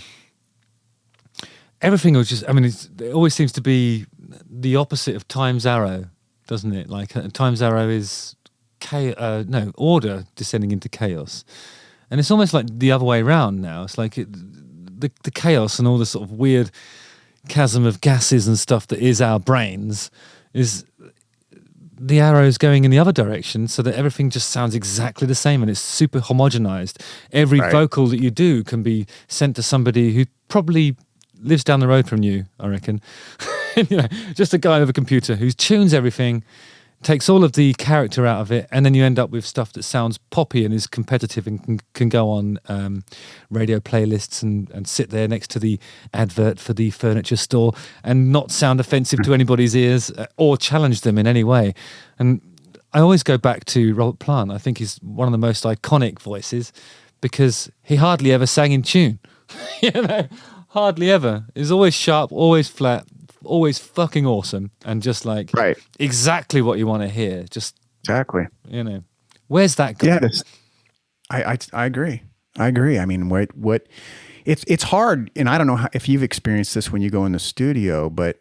will just. I mean, it always seems to be the opposite of time's arrow, doesn't it? Like time's arrow is order descending into chaos, and it's almost like the other way around now. It's like the chaos and all the sort of weird chasm of gases and stuff that is our brains is the arrows going in the other direction, so that everything just sounds exactly the same and it's super homogenized. Every vocal that you do can be sent to somebody who probably lives down the road from you, I reckon. You know, just a guy with a computer who tunes everything, takes all of the character out of it, and then you end up with stuff that sounds poppy and is competitive and can go on radio playlists and sit there next to the advert for the furniture store and not sound offensive to anybody's ears or challenge them in any way. And I always go back to Robert Plant. I think he's one of the most iconic voices because he hardly ever sang in tune. You know, hardly ever. He's always sharp, always flat, always fucking awesome, and just like exactly what you want to hear. Just exactly, you know, where's that going? Yeah, I agree. I mean, what it's hard, and I don't know if you've experienced this when you go in the studio, but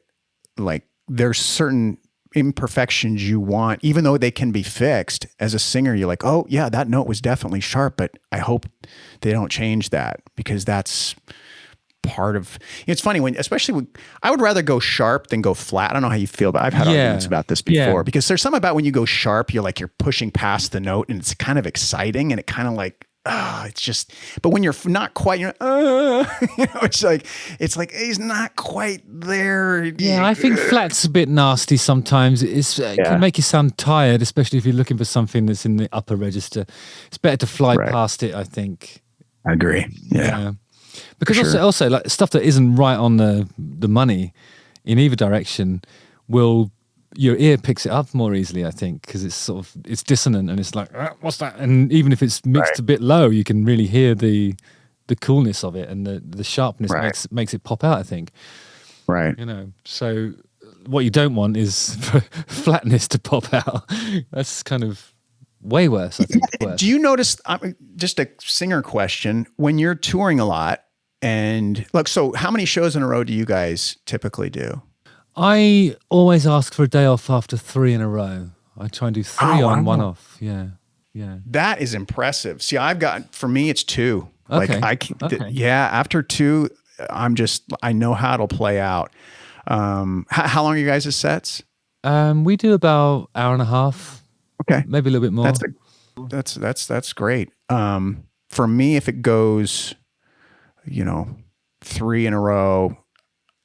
like there's certain imperfections you want, even though they can be fixed. As a singer, you're like, oh yeah, that note was definitely sharp, but I hope they don't change that, because that's part of. It's funny I would rather go sharp than go flat. I don't know how you feel, but I've had arguments about this before, because there's something about when you go sharp, you're pushing past the note, and it's kind of exciting, and it kind of like, it's just. But when you're not quite, you know, it's like he's not quite there. Yeah, I think flat's a bit nasty sometimes. It can make you sound tired, especially if you're looking for something that's in the upper register. It's better to fly past it, I think. I agree. Yeah. Because also like stuff that isn't right on the money in either direction your ear picks it up more easily, I think, because it's dissonant and it's like, what's that? And even if it's mixed a bit low, you can really hear the coolness of it, and the sharpness makes it pop out, I think. Right. You know, so what you don't want is for flatness to pop out. That's kind of way worse, I think. Do you notice, just a singer question, when you're touring a lot, and look, so how many shows in a row do you guys typically do? I always ask for a day off after 3 in a row. I try and do 3 on, 1 off. Yeah. Yeah. That is impressive. See, for me, it's 2. Okay. After 2, I know how it'll play out. How long are you guys' sets? We do about hour and a half. Okay. Maybe a little bit more. That's great. For me, if it goes, 3 in a row,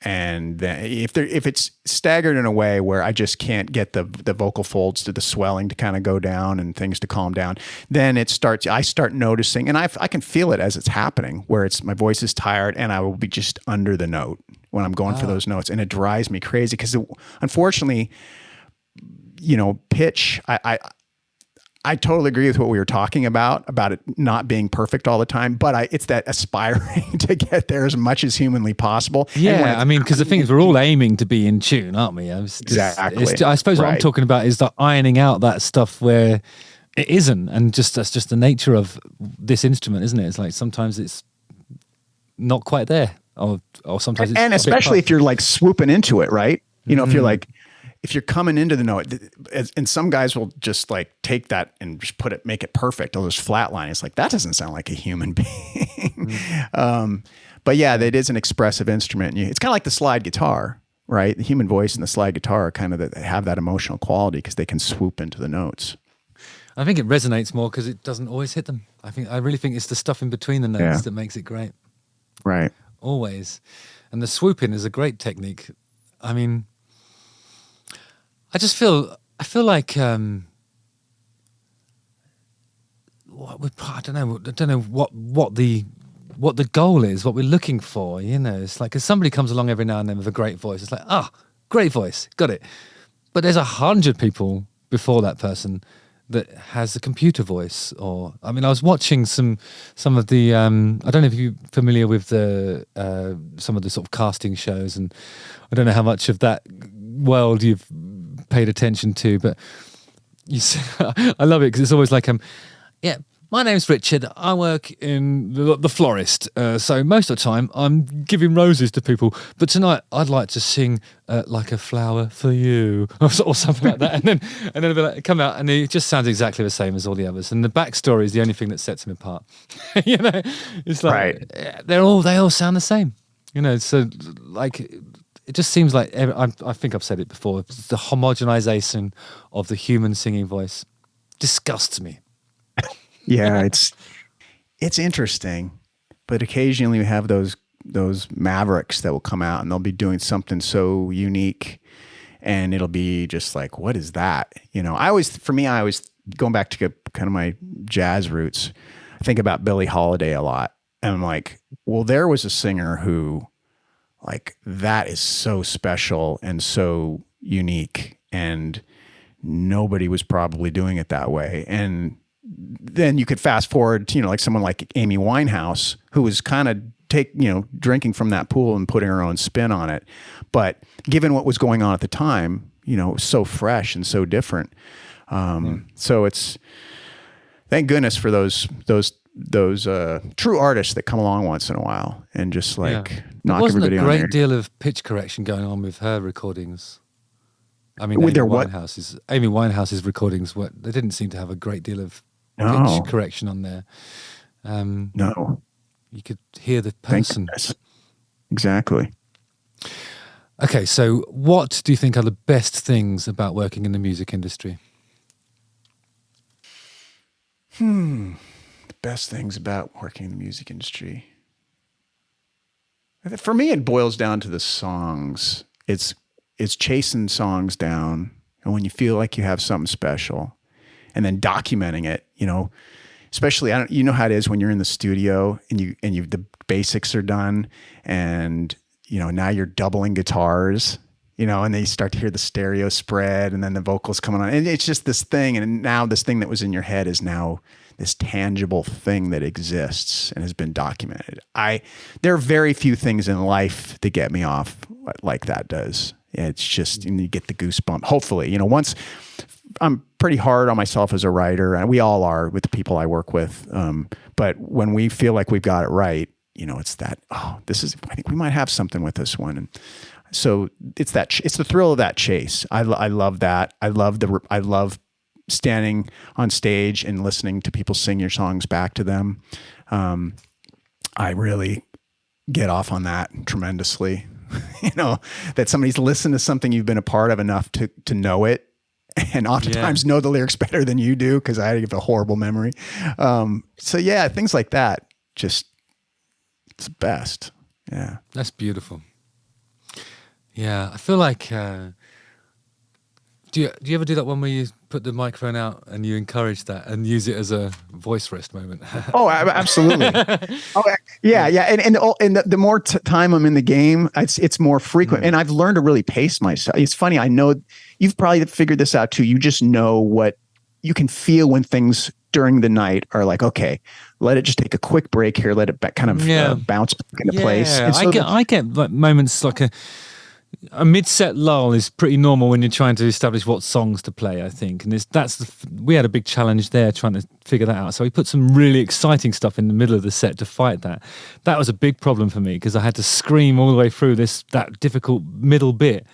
and then if it's staggered in a way where I just can't get the vocal folds to the swelling to kind of go down and things to calm down, then I start noticing, and I can feel it as it's happening, where my voice is tired and I will be just under the note. when I'm going for those notes, and it drives me crazy because unfortunately, pitch, I totally agree with what we were talking about it not being perfect all the time, but it's that aspiring to get there as much as humanly possible. Yeah, I mean, because the thing is, we're all aiming to be in tune, aren't we? Exactly. I suppose what I'm talking about is the ironing out that stuff where it isn't, and that's just the nature of this instrument, isn't it? It's like sometimes it's not quite there, or sometimes it's, and especially if you're like swooping into it, right? If you're coming into the note, and some guys will just like take that and just make it perfect. They'll just flatline. It's like, that doesn't sound like a human being. But yeah, that is an expressive instrument. It's kind of like the slide guitar, right? The human voice and the slide guitar are kind of have that emotional quality because they can swoop into the notes. I think it resonates more because it doesn't always hit them. I really think it's the stuff in between the notes that makes it great. Right. Always. And the swooping is a great technique. I mean, I feel like I don't know what the goal is, what we're looking for. It's like, if somebody comes along every now and then with a great voice, it's like, great voice, got it. But there's 100 people before that person that has a computer voice. I was watching some of the I don't know if you're familiar with the some of the sort of casting shows, and I don't know how much of that world you've paid attention to, but I love it because it's always like my name's Richard, I work in the florist, so most of the time I'm giving roses to people, but tonight I'd like to sing like a flower for you, or something like that, and then it'll be like, come out, and it just sounds exactly the same as all the others, and the backstory is the only thing that sets him apart. It's like they all sound the same, so like it just seems like, I think I've said it before, the homogenization of the human singing voice disgusts me. Yeah, it's interesting, but occasionally we have those mavericks that will come out and they'll be doing something so unique, and it'll be just like, what is that? I always going back to kind of my jazz roots, I think about Billie Holiday a lot, and I'm like, well, there was a singer who, like, that is so special and so unique, and nobody was probably doing it that way. And then you could fast forward to, like someone like Amy Winehouse, who was kind of drinking from that pool and putting her own spin on it. But given what was going on at the time, it was so fresh and so different. So it's, thank goodness for those true artists that come along once in a while and just like knock everybody on. There wasn't a great deal of pitch correction going on with her recordings. I mean, Amy Winehouse's recordings they didn't seem to have a great deal of pitch correction on there. No, you could hear the person. Exactly. Okay, so what do you think are the best things about working in the music industry? The best things about working in the music industry. For me, it boils down to the songs. It's chasing songs down, and when you feel like you have something special, and then documenting it, especially, you know how it is when you're in the studio and the basics are done, and now you're doubling guitars, and then you start to hear the stereo spread, and then the vocals coming on, and it's just this thing, and now this thing that was in your head is now this tangible thing that exists and has been documented. There are very few things in life that get me off like that does. It's just, you get the goosebump. Hopefully, once, I'm pretty hard on myself as a writer, and we all are with the people I work with. But when we feel like we've got it right, it's that, I think we might have something with this one. And so it's the thrill of that chase. I love that. I love standing on stage and listening to people sing your songs back to them. I really get off on that tremendously. That somebody's listened to something you've been a part of enough to know it, and oftentimes know the lyrics better than you do, because I have a horrible memory. Things like that, just, it's the best. Yeah. That's beautiful. Yeah, I feel like Do you ever do that one where you put the microphone out and you encourage that and use it as a voice rest moment? Oh, absolutely. Yeah. And the more time I'm in the game, it's more frequent. And I've learned to really pace myself. It's funny. I know you've probably figured this out too. You just know what you can feel when things during the night are like, okay, let it just take a quick break here. Let it kind of bounce back into place. And so I get like moments like a mid-set lull is pretty normal when you're trying to establish what songs to play, I think. And we had a big challenge there trying to figure that out. So we put some really exciting stuff in the middle of the set to fight that. That was a big problem for me because I had to scream all the way through that difficult middle bit.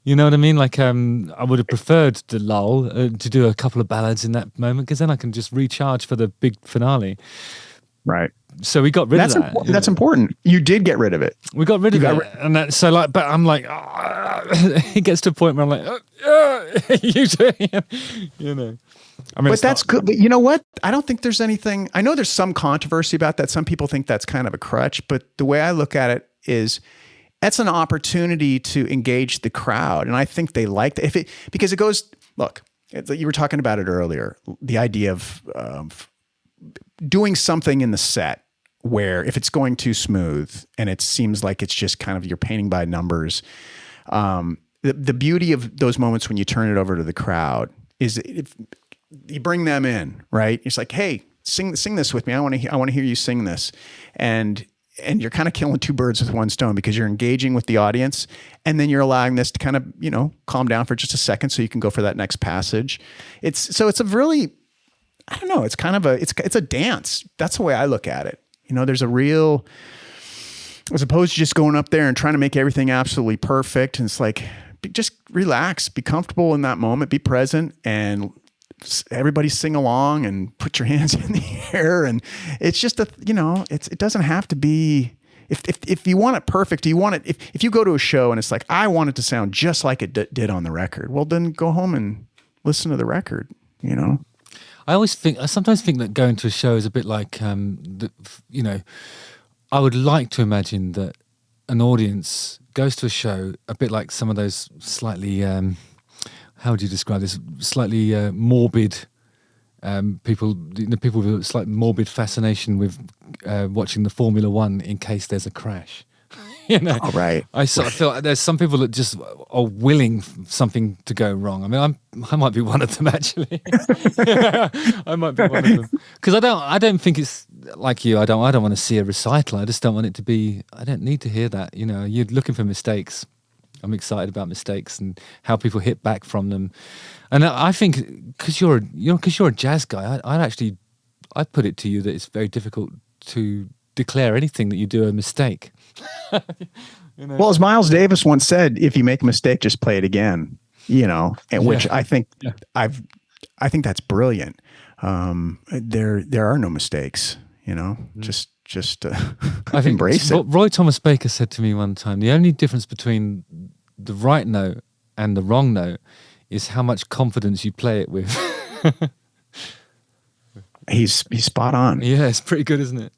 You know what I mean? Like I would have preferred the lull to do a couple of ballads in that moment because then I can just recharge for the big finale. Right. So we got rid of that. That's important. You did get rid of it. We got rid of it. And but I'm like, it gets to a point where I'm like, you do, you know. I mean, but that's good. But you know what? I don't think there's anything. I know there's some controversy about that. Some people think that's kind of a crutch. But the way I look at it is, that's an opportunity to engage the crowd, and I think they like that. Because it goes. Look, you were talking about it earlier. The idea of doing something in the set where if it's going too smooth and it seems like it's just kind of you're painting by numbers, the beauty of those moments when you turn it over to the crowd is if you bring them in, right? It's like, hey, sing this with me. I want to hear you sing this, and you're kind of killing two birds with one stone because you're engaging with the audience, and then you're allowing this to kind of calm down for just a second so you can go for that next passage. It's a really, I don't know. It's kind of it's a dance. That's the way I look at it. There's a real, as opposed to just going up there and trying to make everything absolutely perfect. And it's like, just relax, be comfortable in that moment, be present, and everybody sing along and put your hands in the air. And it's just it doesn't have to be, if you want it perfect, if you go to a show and it's like, I want it to sound just like it did on the record. Well, then go home and listen to the record, I sometimes think that going to a show is a bit like, I would like to imagine that an audience goes to a show a bit like some of those slightly, how would you describe this? Slightly morbid people, people with a slight morbid fascination with watching the Formula One in case there's a crash. Oh, right. I sort of feel like there's some people that just are willing something to go wrong. I mean, I might be one of them actually. I might be one of them because I don't think it's like you. I don't want to see a recital. I just don't want it to be. I don't need to hear that. You're looking for mistakes. I'm excited about mistakes and how people hit back from them. And I think because you're a jazz guy, I put it to you that it's very difficult to declare anything that you do a mistake. Well, as Miles Davis once said, if you make a mistake, just play it again. Which I think I think that's brilliant. There are no mistakes. Just I think embrace it. Roy Thomas Baker said to me one time, the only difference between the right note and the wrong note is how much confidence you play it with. He's spot on. Yeah, it's pretty good, isn't it?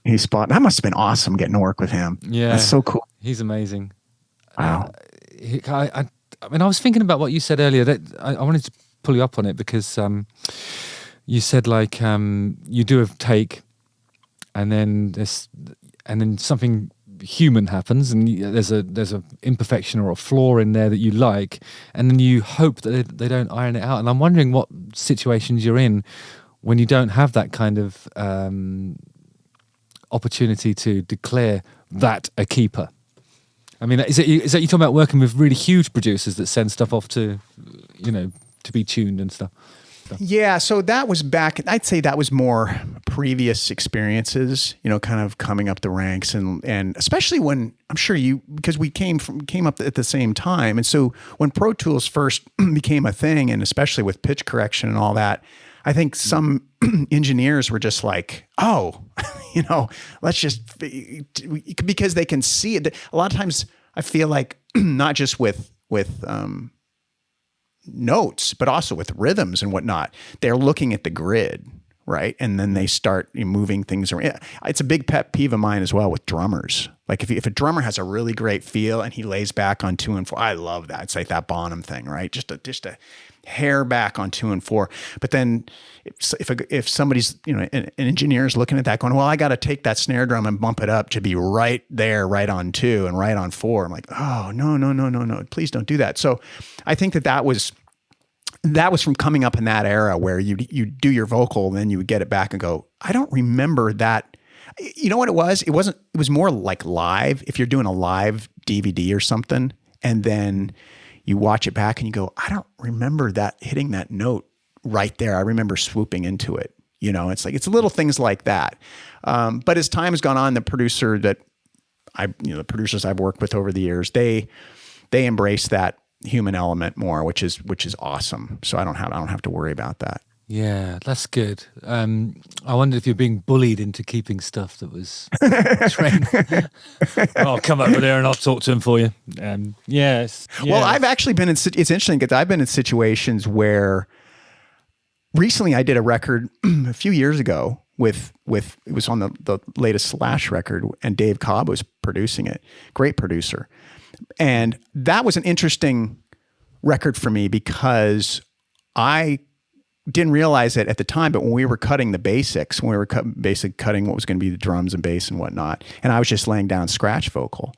He's spot. That must have been awesome getting to work with him. Yeah, that's so cool. He's amazing. Wow. I mean, I was thinking about what you said earlier. That I wanted to pull you up on it because you said like you do a take, and then something human happens, and there's a imperfection or a flaw in there that you like, and then you hope that they don't iron it out. And I'm wondering what situations you're in when you don't have that kind of opportunity to declare that a keeper. I mean, is that you talking about working with really huge producers that send stuff off to to be tuned and stuff? Yeah, so that was back, I'd say that was more previous experiences, kind of coming up the ranks and especially when, I'm sure because we came up at the same time. And so when Pro Tools first became a thing, and especially with pitch correction and all that, I think some engineers were just like, oh, let's just, because they can see it. A lot of times I feel like not just with notes, but also with rhythms and whatnot, they're looking at the grid, right? And then they start moving things around. It's a big pet peeve of mine as well with drummers. Like if a drummer has a really great feel and he lays back on 2 and 4, I love that. It's like that Bonham thing, right? Just a hair back on 2 and 4. But then if somebody's, an engineer is looking at that going, well, I got to take that snare drum and bump it up to be right there, right on 2 and right on 4. I'm like, oh, no, please don't do that. So I think that was from coming up in that era where you do your vocal and then you would get it back and go, I don't remember that. You know what it was? It was more like live. If you're doing a live DVD or something and then you watch it back and you go, I don't remember that hitting that note right there. I remember swooping into it. It's little things like that. But as time has gone on, the producers I've worked with over the years, they embrace that human element more, which is awesome. So I don't have to worry about that. Yeah, that's good. I wondered if you're being bullied into keeping stuff that was trained. I'll come over there and I'll talk to him for you. Yes. Yeah. Well, I've actually been it's interesting because I've been in situations where recently I did a record a few years ago with it was on the latest Slash record and Dave Cobb was producing it. Great producer. And that was an interesting record for me because I didn't realize it at the time, but when we were cutting the basics, when we were basically cutting what was going to be the drums and bass and whatnot, and I was just laying down scratch vocal,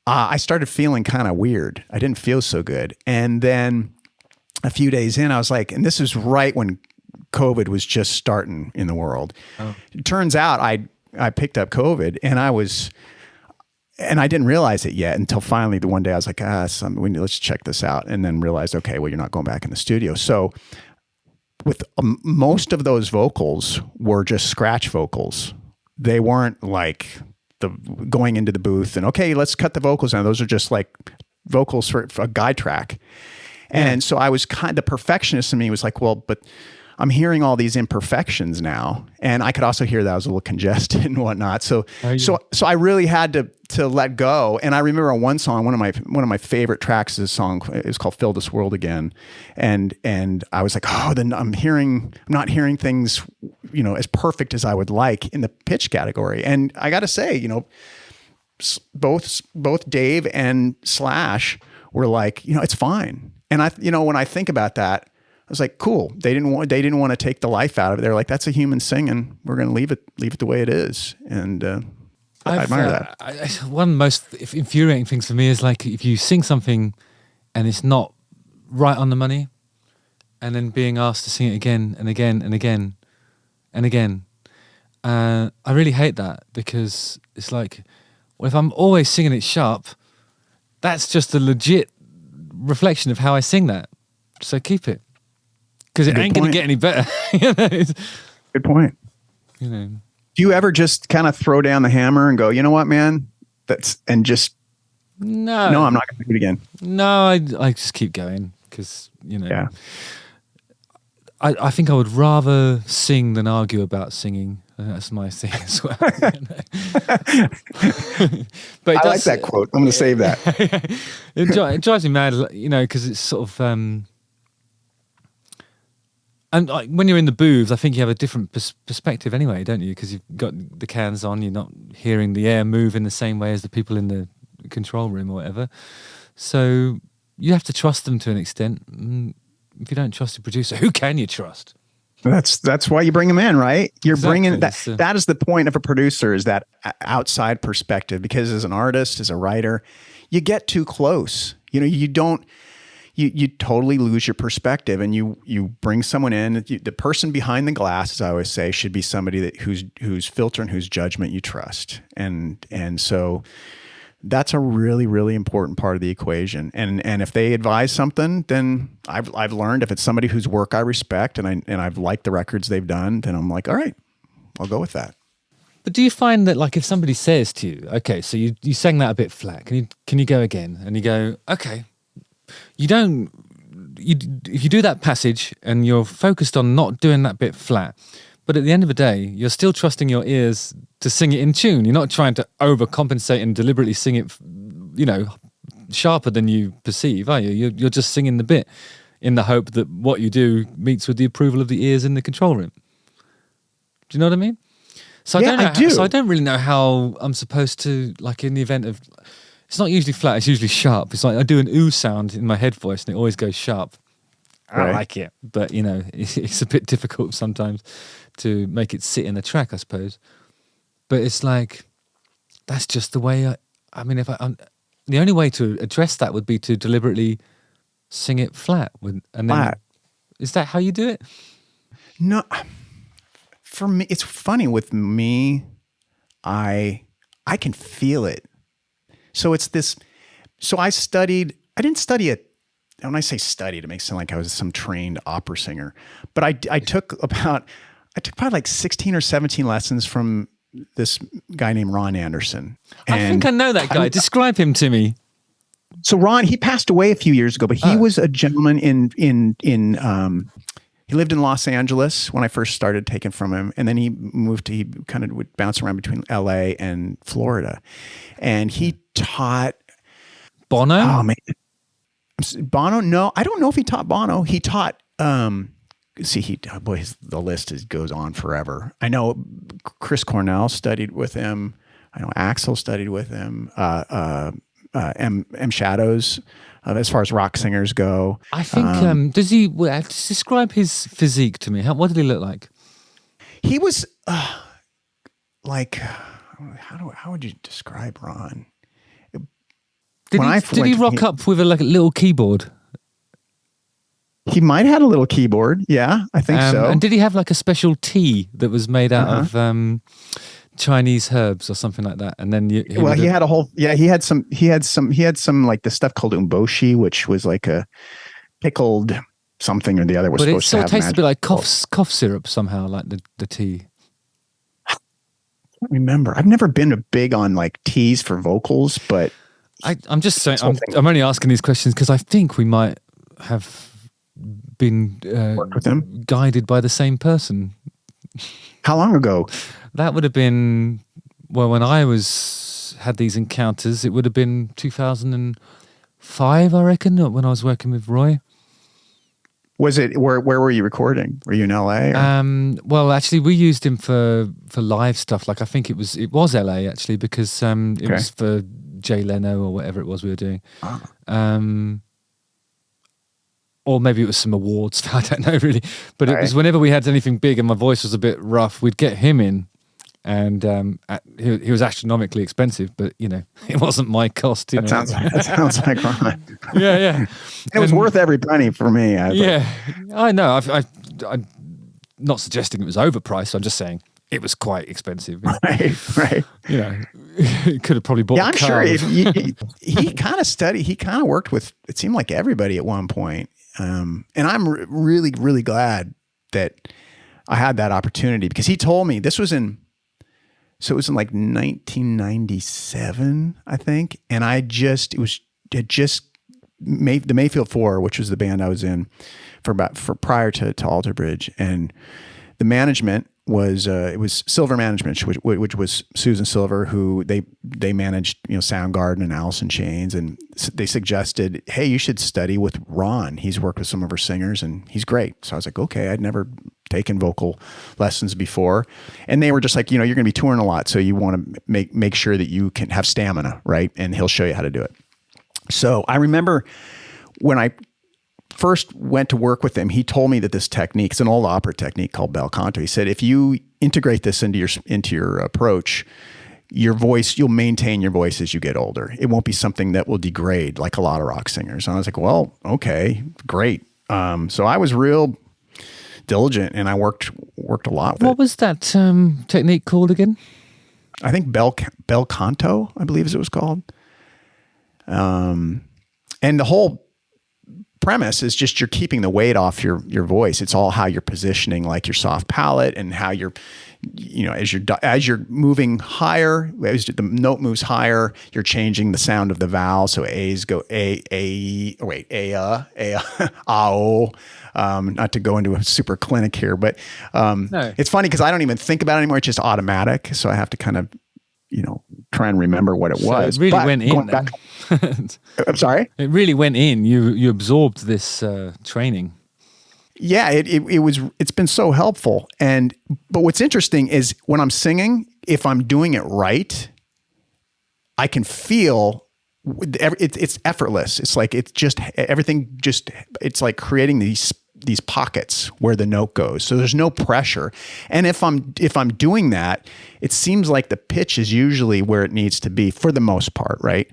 I started feeling kind of weird. I didn't feel so good. And then a few days in, I was like, and this is right when COVID was just starting in the world. Oh. It turns out I picked up COVID and I didn't realize it yet until finally the one day I was like, let's check this out. And then realized, okay, well, you're not going back in the studio. So with most of those vocals were just scratch vocals. They weren't like going into the booth and, okay, let's cut the vocals down. Those are just like vocals for a guide track. And so I was the perfectionist in me was like, well, but I'm hearing all these imperfections now. And I could also hear that I was a little congested and whatnot. So I really had to let go. And I remember on one song, one of my favorite tracks is a song, it's called Fill This World Again. And I was like, oh, then I'm not hearing things, as perfect as I would like in the pitch category. And I got to say, both Dave and Slash were like, it's fine. And when I think about that, I was like, cool. They didn't want to take the life out of it. They're like, that's a human singing. We're going to leave it the way it is. And I admire that. One of the most infuriating things for me is like if you sing something and it's not right on the money, and then being asked to sing it again and again and again and again. I really hate that because it's like, well, if I'm always singing it sharp, that's just a legit reflection of how I sing that. So keep it. Because it ain't going to get any better. Good point. Do you ever just kind of throw down the hammer and go, you know what, man? No, I'm not going to do it again. No, I just keep going because, Yeah. I think I would rather sing than argue about singing. That's my thing as well. But I like that quote. I'm going to save that. It drives me mad, because it's sort of... And when you're in the booth, I think you have a different perspective anyway, don't you? Because you've got the cans on, you're not hearing the air move in the same way as the people in the control room or whatever. So you have to trust them to an extent. If you don't trust the producer, who can you trust? That's why you bring them in, right? You're bringing that. So, that is the point of a producer, is that outside perspective. Because as an artist, as a writer, you get too close. You don't. You totally lose your perspective, and you bring someone in. The person behind the glass, as I always say, should be somebody whose filter and whose judgment you trust, and so that's a really, really important part of the equation. And if they advise something, then I've learned if it's somebody whose work I respect and I've liked the records they've done, then I'm like, all right, I'll go with that. But do you find that, like, if somebody says to you, okay, so you sang that a bit flat, can you go again? And you go, okay. If you do that passage and you're focused on not doing that bit flat, but at the end of the day, you're still trusting your ears to sing it in tune. You're not trying to overcompensate and deliberately sing it, sharper than you perceive, are you? You're just singing the bit in the hope that what you do meets with the approval of the ears in the control room. Do you know what I mean? So Yeah, I do. So I don't really know how I'm supposed to, like, in the event of, it's not usually flat, it's usually sharp. It's like I do an ooh sound in my head voice and it always goes sharp. I Right. like it, but you know, it's a bit difficult sometimes to make it sit in a track, I suppose. But it's like, that's just the way I mean, the only way to address that would be to deliberately sing it flat. And then, Flat. is that how you do it? No, for me, it's funny with me. I can feel it. So it's this. So I didn't study it. When I say studied, it makes it sound like I was some trained opera singer. But I took probably like 16 or 17 lessons from this guy named Ron Anderson. I think I know that guy. Describe him to me. So Ron, he passed away a few years ago, but he was a gentleman he lived in Los Angeles when I first started taking from him. And then he kind of would bounce around between LA and Florida. And he taught Bono? Oh man. Bono? No, I don't know if he taught Bono. He taught the list goes on forever. I know Chris Cornell studied with him. I know Axl studied with him. M Shadows, as far as rock singers go. I think, does he, describe his physique to me. What did he look like? He was like, how would you describe Ron? Did he rock up with a little keyboard? He might have had a little keyboard. Yeah, I think so. And did he have like a special tea that was made out of Chinese herbs or something like that? And then he had a whole he had some like this stuff called umboshi, which was like a pickled something or the other. Was but it supposed sort to of have tastes a bit like cough syrup somehow, like the tea. I don't remember. I've never been big on like teas for vocals, but I'm just saying. I'm only asking these questions because I think we might have been worked with him, guided by the same person. How long ago? That would have been, well, when I had these encounters, it would have been 2005, I reckon, when I was working with Roy. Was it where were you recording? Were you in LA? Well, actually, we used him for live stuff. Like I think it was LA actually because it was for Jay Leno or whatever it was we were doing. Or maybe it was some awards. I don't know really. But it was whenever we had anything big and my voice was a bit rough, we'd get him in. And he was astronomically expensive, but you know, it wasn't my cost. That sounds like Ron. Yeah. It was worth every penny for me. I know. I'm not suggesting it was overpriced. I'm just saying it was quite expensive. Right. You know, he could have probably bought. Yeah, I'm car. sure. He kind of studied. He kind of worked with. It seemed like everybody at one point. And I'm really, really glad that I had that opportunity because he told me this was in. So it was in like 1997, I think. And the Mayfield Four, which was the band I was in for prior to Alter Bridge. And the management was, it was Silver Management, which was Susan Silver, who they managed, Soundgarden and Alice in Chains. And they suggested, hey, you should study with Ron. He's worked with some of our singers and he's great. So I was like, okay, I'd never taken vocal lessons before. And they were just like, you're going to be touring a lot. So you want to make sure that you can have stamina, right? And he'll show you how to do it. So I remember when I first went to work with him, he told me that this technique, it's an old opera technique called bel canto. He said, if you integrate this into your approach, your voice, you'll maintain your voice as you get older. It won't be something that will degrade like a lot of rock singers. And I was like, well, okay, great. So I was real diligent and I worked a lot with it. What was that technique called again? I think bel canto, I believe is it was called. And the whole premise is just you're keeping the weight off your voice. It's all how you're positioning like your soft palate and how you're, as you're moving higher, as the note moves higher, you're changing the sound of the vowel. So A's go A-O. Not to go into a super clinic here, but no. It's funny because I don't even think about it anymore. It's just automatic. So I have to kind of, try and remember what it was. It really went in. I'm sorry? It really went in. You absorbed this training. yeah, it's been so helpful. But what's interesting is when I'm singing, if I'm doing it right, I can feel it's effortless. It's like, it's like creating these pockets where the note goes. So there's no pressure. And if I'm doing that, it seems like the pitch is usually where it needs to be for the most part, right?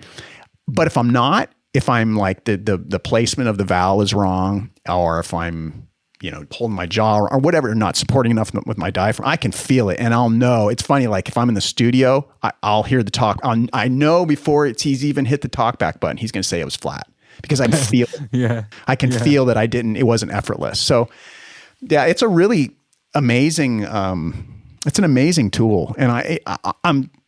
But if I'm not, if I'm like the placement of the vowel is wrong, or if I'm, holding my jaw or whatever, not supporting enough with my diaphragm, I can feel it and I'll know. It's funny, like if I'm in the studio, I'll hear the talk. I know before he's even hit the talk back button, he's going to say it was flat because I feel it. Yeah. I can feel that it wasn't effortless. So yeah, it's a really amazing, it's an amazing tool. And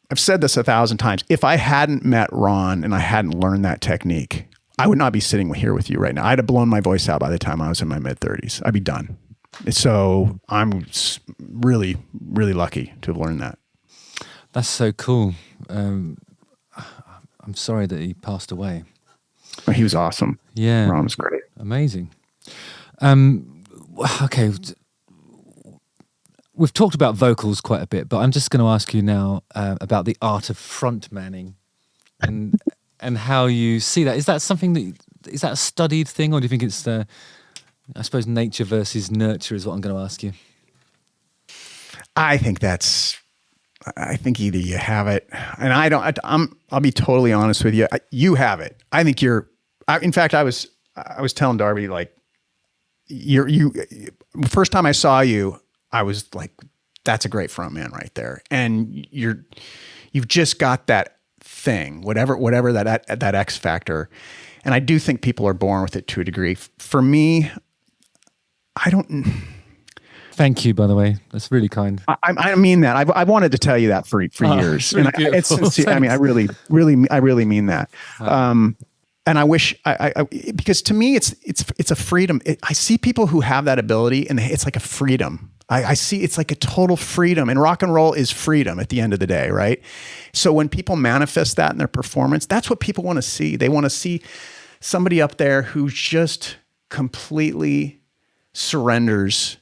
I've said this 1,000 times. If I hadn't met Ron and I hadn't learned that technique, I would not be sitting here with you right now. I'd have blown my voice out by the time I was in my mid-30s. I'd be done. So I'm really, really lucky to have learned that. That's so cool. I'm sorry that he passed away. He was awesome. Yeah. Ron was great. Amazing. Okay. We've talked about vocals quite a bit, but I'm just going to ask you now about the art of frontmanning and how you see that. Is that a studied thing, or do you think it's I suppose nature versus nurture is what I'm going to ask you? I think either you have it, and I'll be totally honest with you. You have it. I think in fact, I was telling Darby, like, first time I saw you, I was like, that's a great frontman right there. And you've just got that thing, whatever that X factor. And I do think people are born with it to a degree. For me, I don't. Thank you, by the way. That's really kind. I mean that. I've wanted to tell you that for years. Really and it's sincere. I mean, I really mean that. And I wish because to me, it's a freedom. I see people who have that ability, and it's like a freedom. I see it's like a total freedom, and rock and roll is freedom at the end of the day, right? So when people manifest that in their performance, that's what people want to see. They want to see somebody up there who just completely surrenders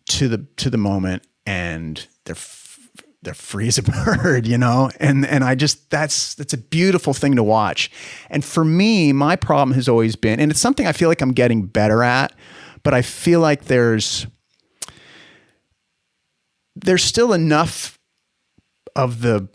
to the moment, and they're free as a bird, and I just, that's a beautiful thing to watch. And for me, my problem has always been, and it's something I feel like I'm getting better at, but I feel like there's still enough of the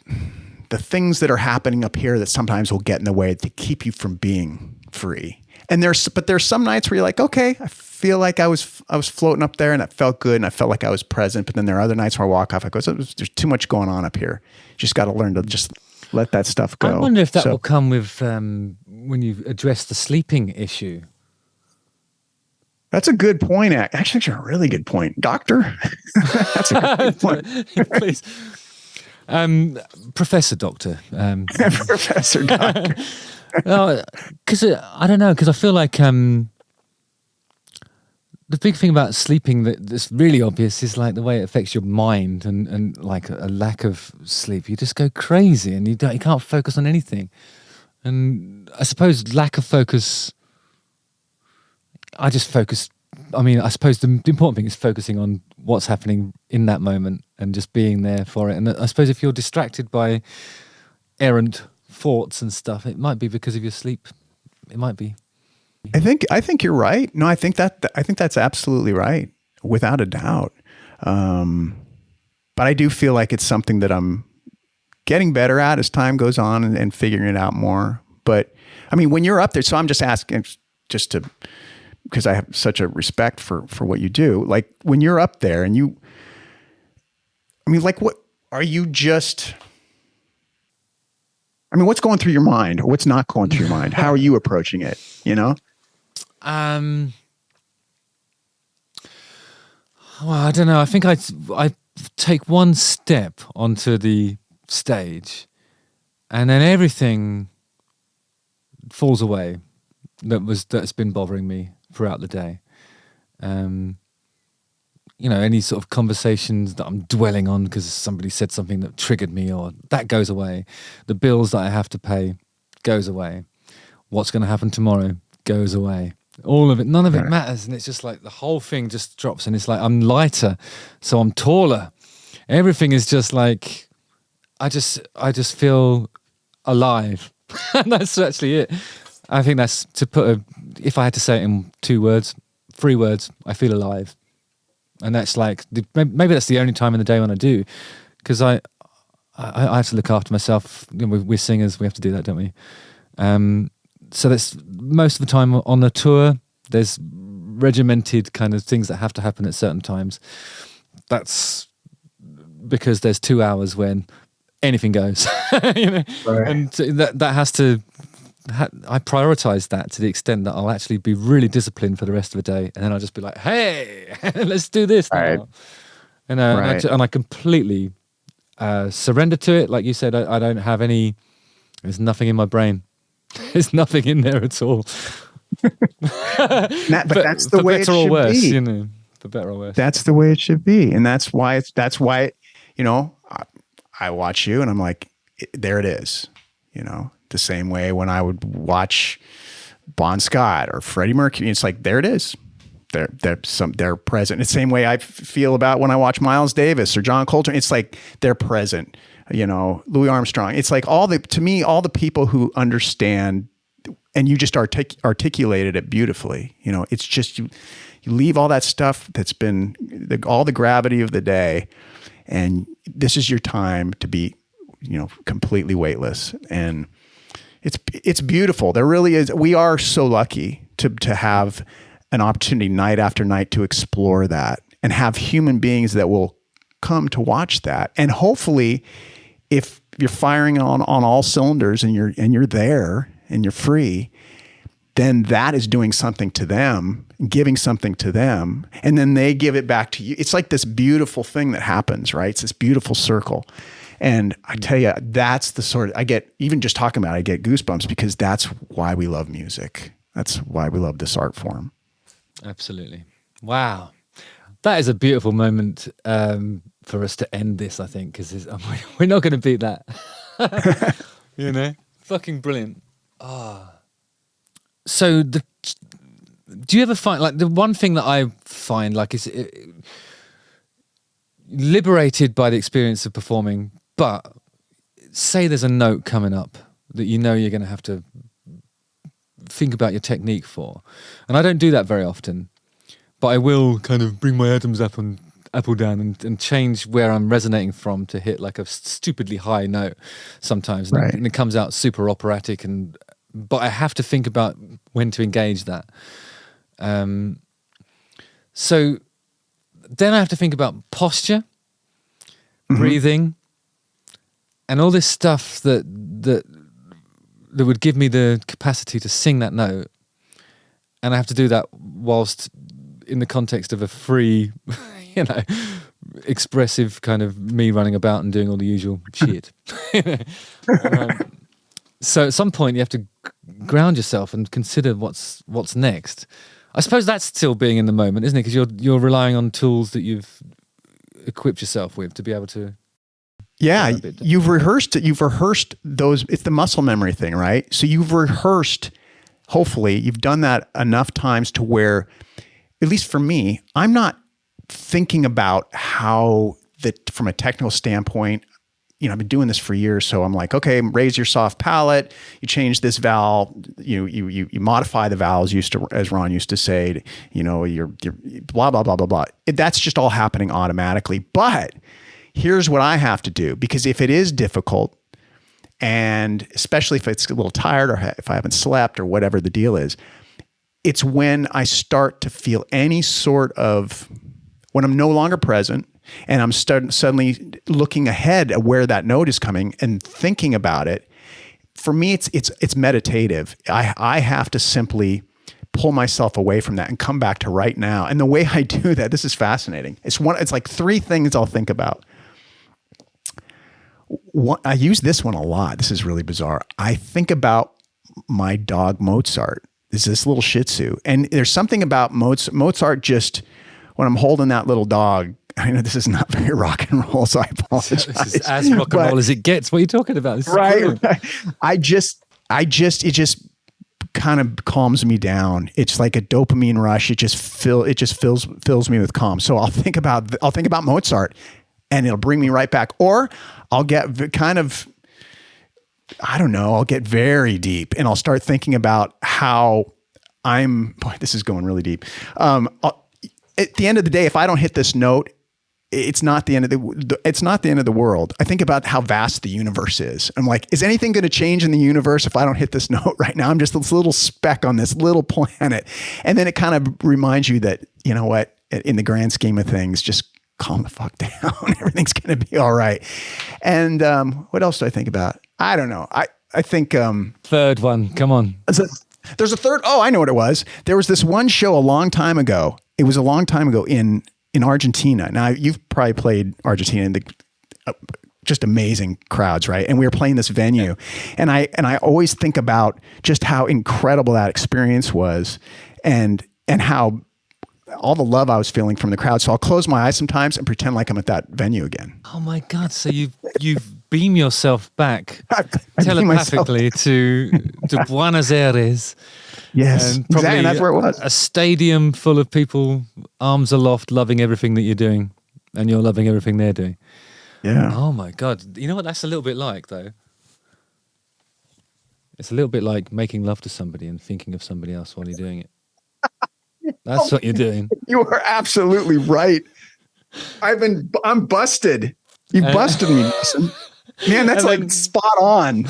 things that are happening up here that sometimes will get in the way to keep you from being free. And there's some nights where you're like, okay, I feel like I was floating up there and it felt good and I felt like I was present. But then there are other nights where I walk off, I go, there's too much going on up here. You just got to learn to just let that stuff go. I wonder if that will come with when you address the sleeping issue. That's a good point. Actually, it's a really good point. Doctor? That's a good point. Please. Professor Doctor. Professor Doctor. Because I don't know, because I feel like the big thing about sleeping that's really obvious is like the way it affects your mind, and like a lack of sleep, you just go crazy and you can't focus on anything. And I suppose lack of focus, I just focus. I mean, I suppose the important thing is focusing on what's happening in that moment and just being there for it. And I suppose if you're distracted by errant thoughts and stuff, it might be because of your sleep. It might be. I think you're right. No, I think that's absolutely right, without a doubt. But I do feel like it's something that I'm getting better at as time goes on and figuring it out more. But I mean, when you're up there, so I'm just asking because I have such a respect for what you do. Like when you're up there and what are you just, what's going through your mind or what's not going through your mind? How are you approaching it? Well, I don't know. I think I take one step onto the stage and then everything falls away that's been bothering me throughout the day. Any sort of conversations that I'm dwelling on because somebody said something that triggered me, or that goes away. The bills that I have to pay goes away. What's going to happen tomorrow goes away. all of it. None of it matters, and it's just like the whole thing just drops, and it's like I'm lighter, so I'm taller. Everything is just like I just feel alive. And that's actually it. I think that's if I had to say it in 3 words, I feel alive. And that's like, maybe that's the only time in the day when I do, because I have to look after myself. You know, we're singers, we have to do that, don't we? So that's most of the time on the tour. There's regimented kind of things that have to happen at certain times. That's because there's 2 hours when anything goes, you know, Right. and that has to. I prioritize that to the extent that I'll actually be really disciplined for the rest of the day, and then I'll just be like, "Hey, let's do this now." Right. And I completely surrender to it. Like you said, I don't have any. There's nothing in my brain. There's nothing in there at all. But that's the way it better or should worse, be. you know. For better or worse. That's the way it should be, and that's why. You know, I watch you, and I'm like, there it is. You know. The same way when I would watch Bon Scott or Freddie Mercury, it's like, there it is. They're present. It's the same way I feel about when I watch Miles Davis or John Coltrane. It's like they're present. You know, Louis Armstrong. It's like all the people who understand, and you just articulated it beautifully. You know, it's just you leave all that stuff that's been all the gravity of the day, and this is your time to be, you know, completely weightless. And it's beautiful. There really is. We are so lucky to have an opportunity night after night to explore that and have human beings that will come to watch that. And hopefully, if you're firing on all cylinders and you're there and you're free, then that is doing something to them, giving something to them, and then they give it back to you. It's like this beautiful thing that happens, right? It's this beautiful circle. And I tell you, that's the sort of, I get, even just talking about it, I get goosebumps, because that's why we love music. That's why we love this art form. Absolutely. Wow. That is a beautiful moment for us to end this, I think, because we're not going to beat that. You know? Fucking brilliant. So do you ever find, like, the one thing that I find, like, is liberated by the experience of performing, but say there's a note coming up that you know you're going to have to think about your technique for. And I don't do that very often, but I will kind of bring my atoms up and apple down and change where I'm resonating from to hit like a stupidly high note sometimes. Right. And it comes out super operatic, but I have to think about when to engage that. So then I have to think about posture, breathing, and all this stuff that would give me the capacity to sing that note. And I have to do that whilst in the context of a free, you know, expressive kind of me running about and doing all the usual shit. So at some point you have to ground yourself and consider what's next. I suppose that's still being in the moment, isn't it? Because you're relying on tools that you've equipped yourself with to be able to. Yeah, you've rehearsed those. It's the muscle memory thing, right? So you've rehearsed, hopefully you've done that enough times to where, at least for me, I'm not thinking about how that from a technical standpoint. You know, I've been doing this for years, so I'm like, okay, raise your soft palate. You change this vowel. You modify the vowels. As Ron used to say, you know, you're blah blah blah blah blah. That's just all happening automatically. But here's what I have to do, because if it is difficult, and especially if it's a little tired or if I haven't slept or whatever the deal is, it's when I start to feel any sort of, when I'm no longer present and I'm suddenly looking ahead at where that note is coming and thinking about it. For me, it's meditative. I have to simply pull myself away from that and come back to right now. And the way I do that, this is fascinating. It's like 3 things I'll think about. I use this one a lot. This is really bizarre. I think about my dog Mozart. This is this little Shih Tzu, and there's something about Mozart. Just when I'm holding that little dog, I know this is not very rock and roll, so I apologize. This is as rock and roll as it gets. What are you talking about? This is right. brilliant. It just kind of calms me down. It's like a dopamine rush. It just fills me with calm. So I'll think about Mozart, and it'll bring me right back. Or I'll get kind of, I don't know, I'll get very deep, and I'll start thinking about how boy, this is going really deep. At the end of the day, if I don't hit this note, it's not the end of the world. I think about how vast the universe is. I'm like, is anything going to change in the universe if I don't hit this note right now? I'm just this little speck on this little planet. And then it kind of reminds you that, you know what, in the grand scheme of things, just calm the fuck down. Everything's going to be all right. And what else do I think about? I don't know. I think third one. Come on. There's a third. Oh, I know what it was. There was this one show a long time ago. It was a long time ago in Argentina. Now, you've probably played Argentina in just amazing crowds, right? And we were playing this venue, and I always think about just how incredible that experience was, and how all the love I was feeling from the crowd. So I'll close my eyes sometimes and pretend like I'm at that venue again. Oh my God! So you beam yourself back telepathically to Buenos Aires. Yes, and probably exactly. That's where it was. A stadium full of people, arms aloft, loving everything that you're doing, and you're loving everything they're doing. Yeah. Oh my God! You know what that's a little bit like, though? It's a little bit like making love to somebody and thinking of somebody else while you're doing it. That's what you're doing. You are absolutely right. I'm busted. You busted me, Jason. Man, that's like spot on.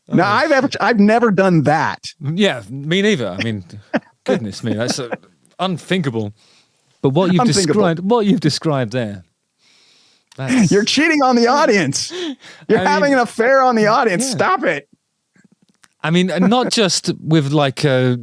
No, I've never done that. Yeah, me neither. I mean, goodness me, that's unthinkable. But what you've described there, you're cheating on the audience. You're having an affair on the audience. Yeah. Stop it. I mean, not just with like you're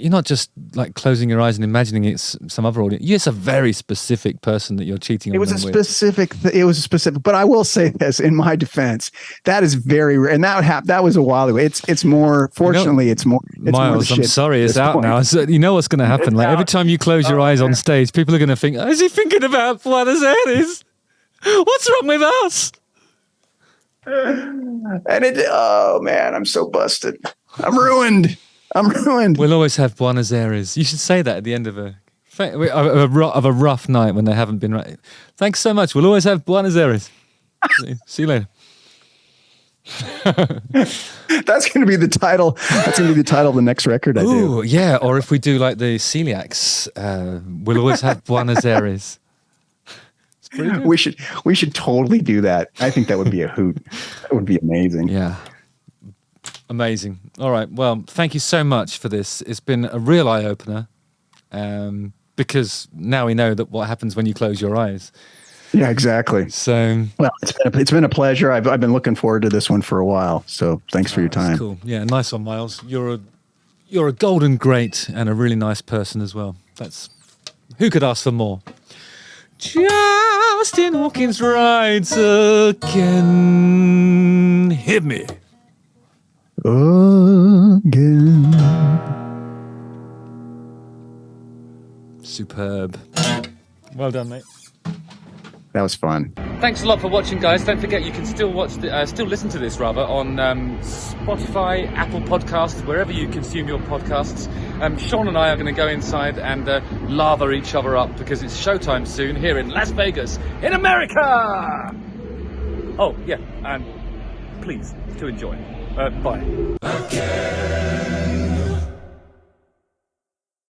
not just like closing your eyes and imagining it's some other audience. It's a very specific person that you're cheating on. It was a specific, but I will say this in my defense, that is very rare. And that was a while ago. It's more, fortunately, it's more. Miles, I'm sorry, it's out now. So you know what's going to happen. Like every time you close your eyes on stage, people are going to think, is he thinking about Buenos Aires? What's wrong with us? And oh man, I'm so busted. I'm ruined. We'll always have Buenos Aires. You should say that at the end of a rough night when they haven't been right. Thanks so much. We'll always have Buenos Aires. See you later. That's going to be the title. That's going to be the title of the next record I do. Ooh, yeah. Or if we do like the celiacs, we'll always have Buenos Aires. We should totally do that. I think that would be a hoot. That would be amazing. Yeah. Amazing. All right. Well, thank you so much for this. It's been a real eye-opener because now we know that what happens when you close your eyes. Yeah, exactly. So, well, it's been a pleasure. I've been looking forward to this one for a while. So thanks for your time. Cool. Yeah, nice one, Myles. You're a golden great and a really nice person as well. Who could ask for more? Justin Hawkins rides again. Hit me. Again. Superb. Well done, mate. That was fun. Thanks a lot for watching, guys. Don't forget you can still listen to this on Spotify, Apple Podcasts, wherever you consume your podcasts. Sean and I are going to go inside and lather each other up because it's showtime soon here in Las Vegas, in America. Oh yeah, and please do enjoy. Bye.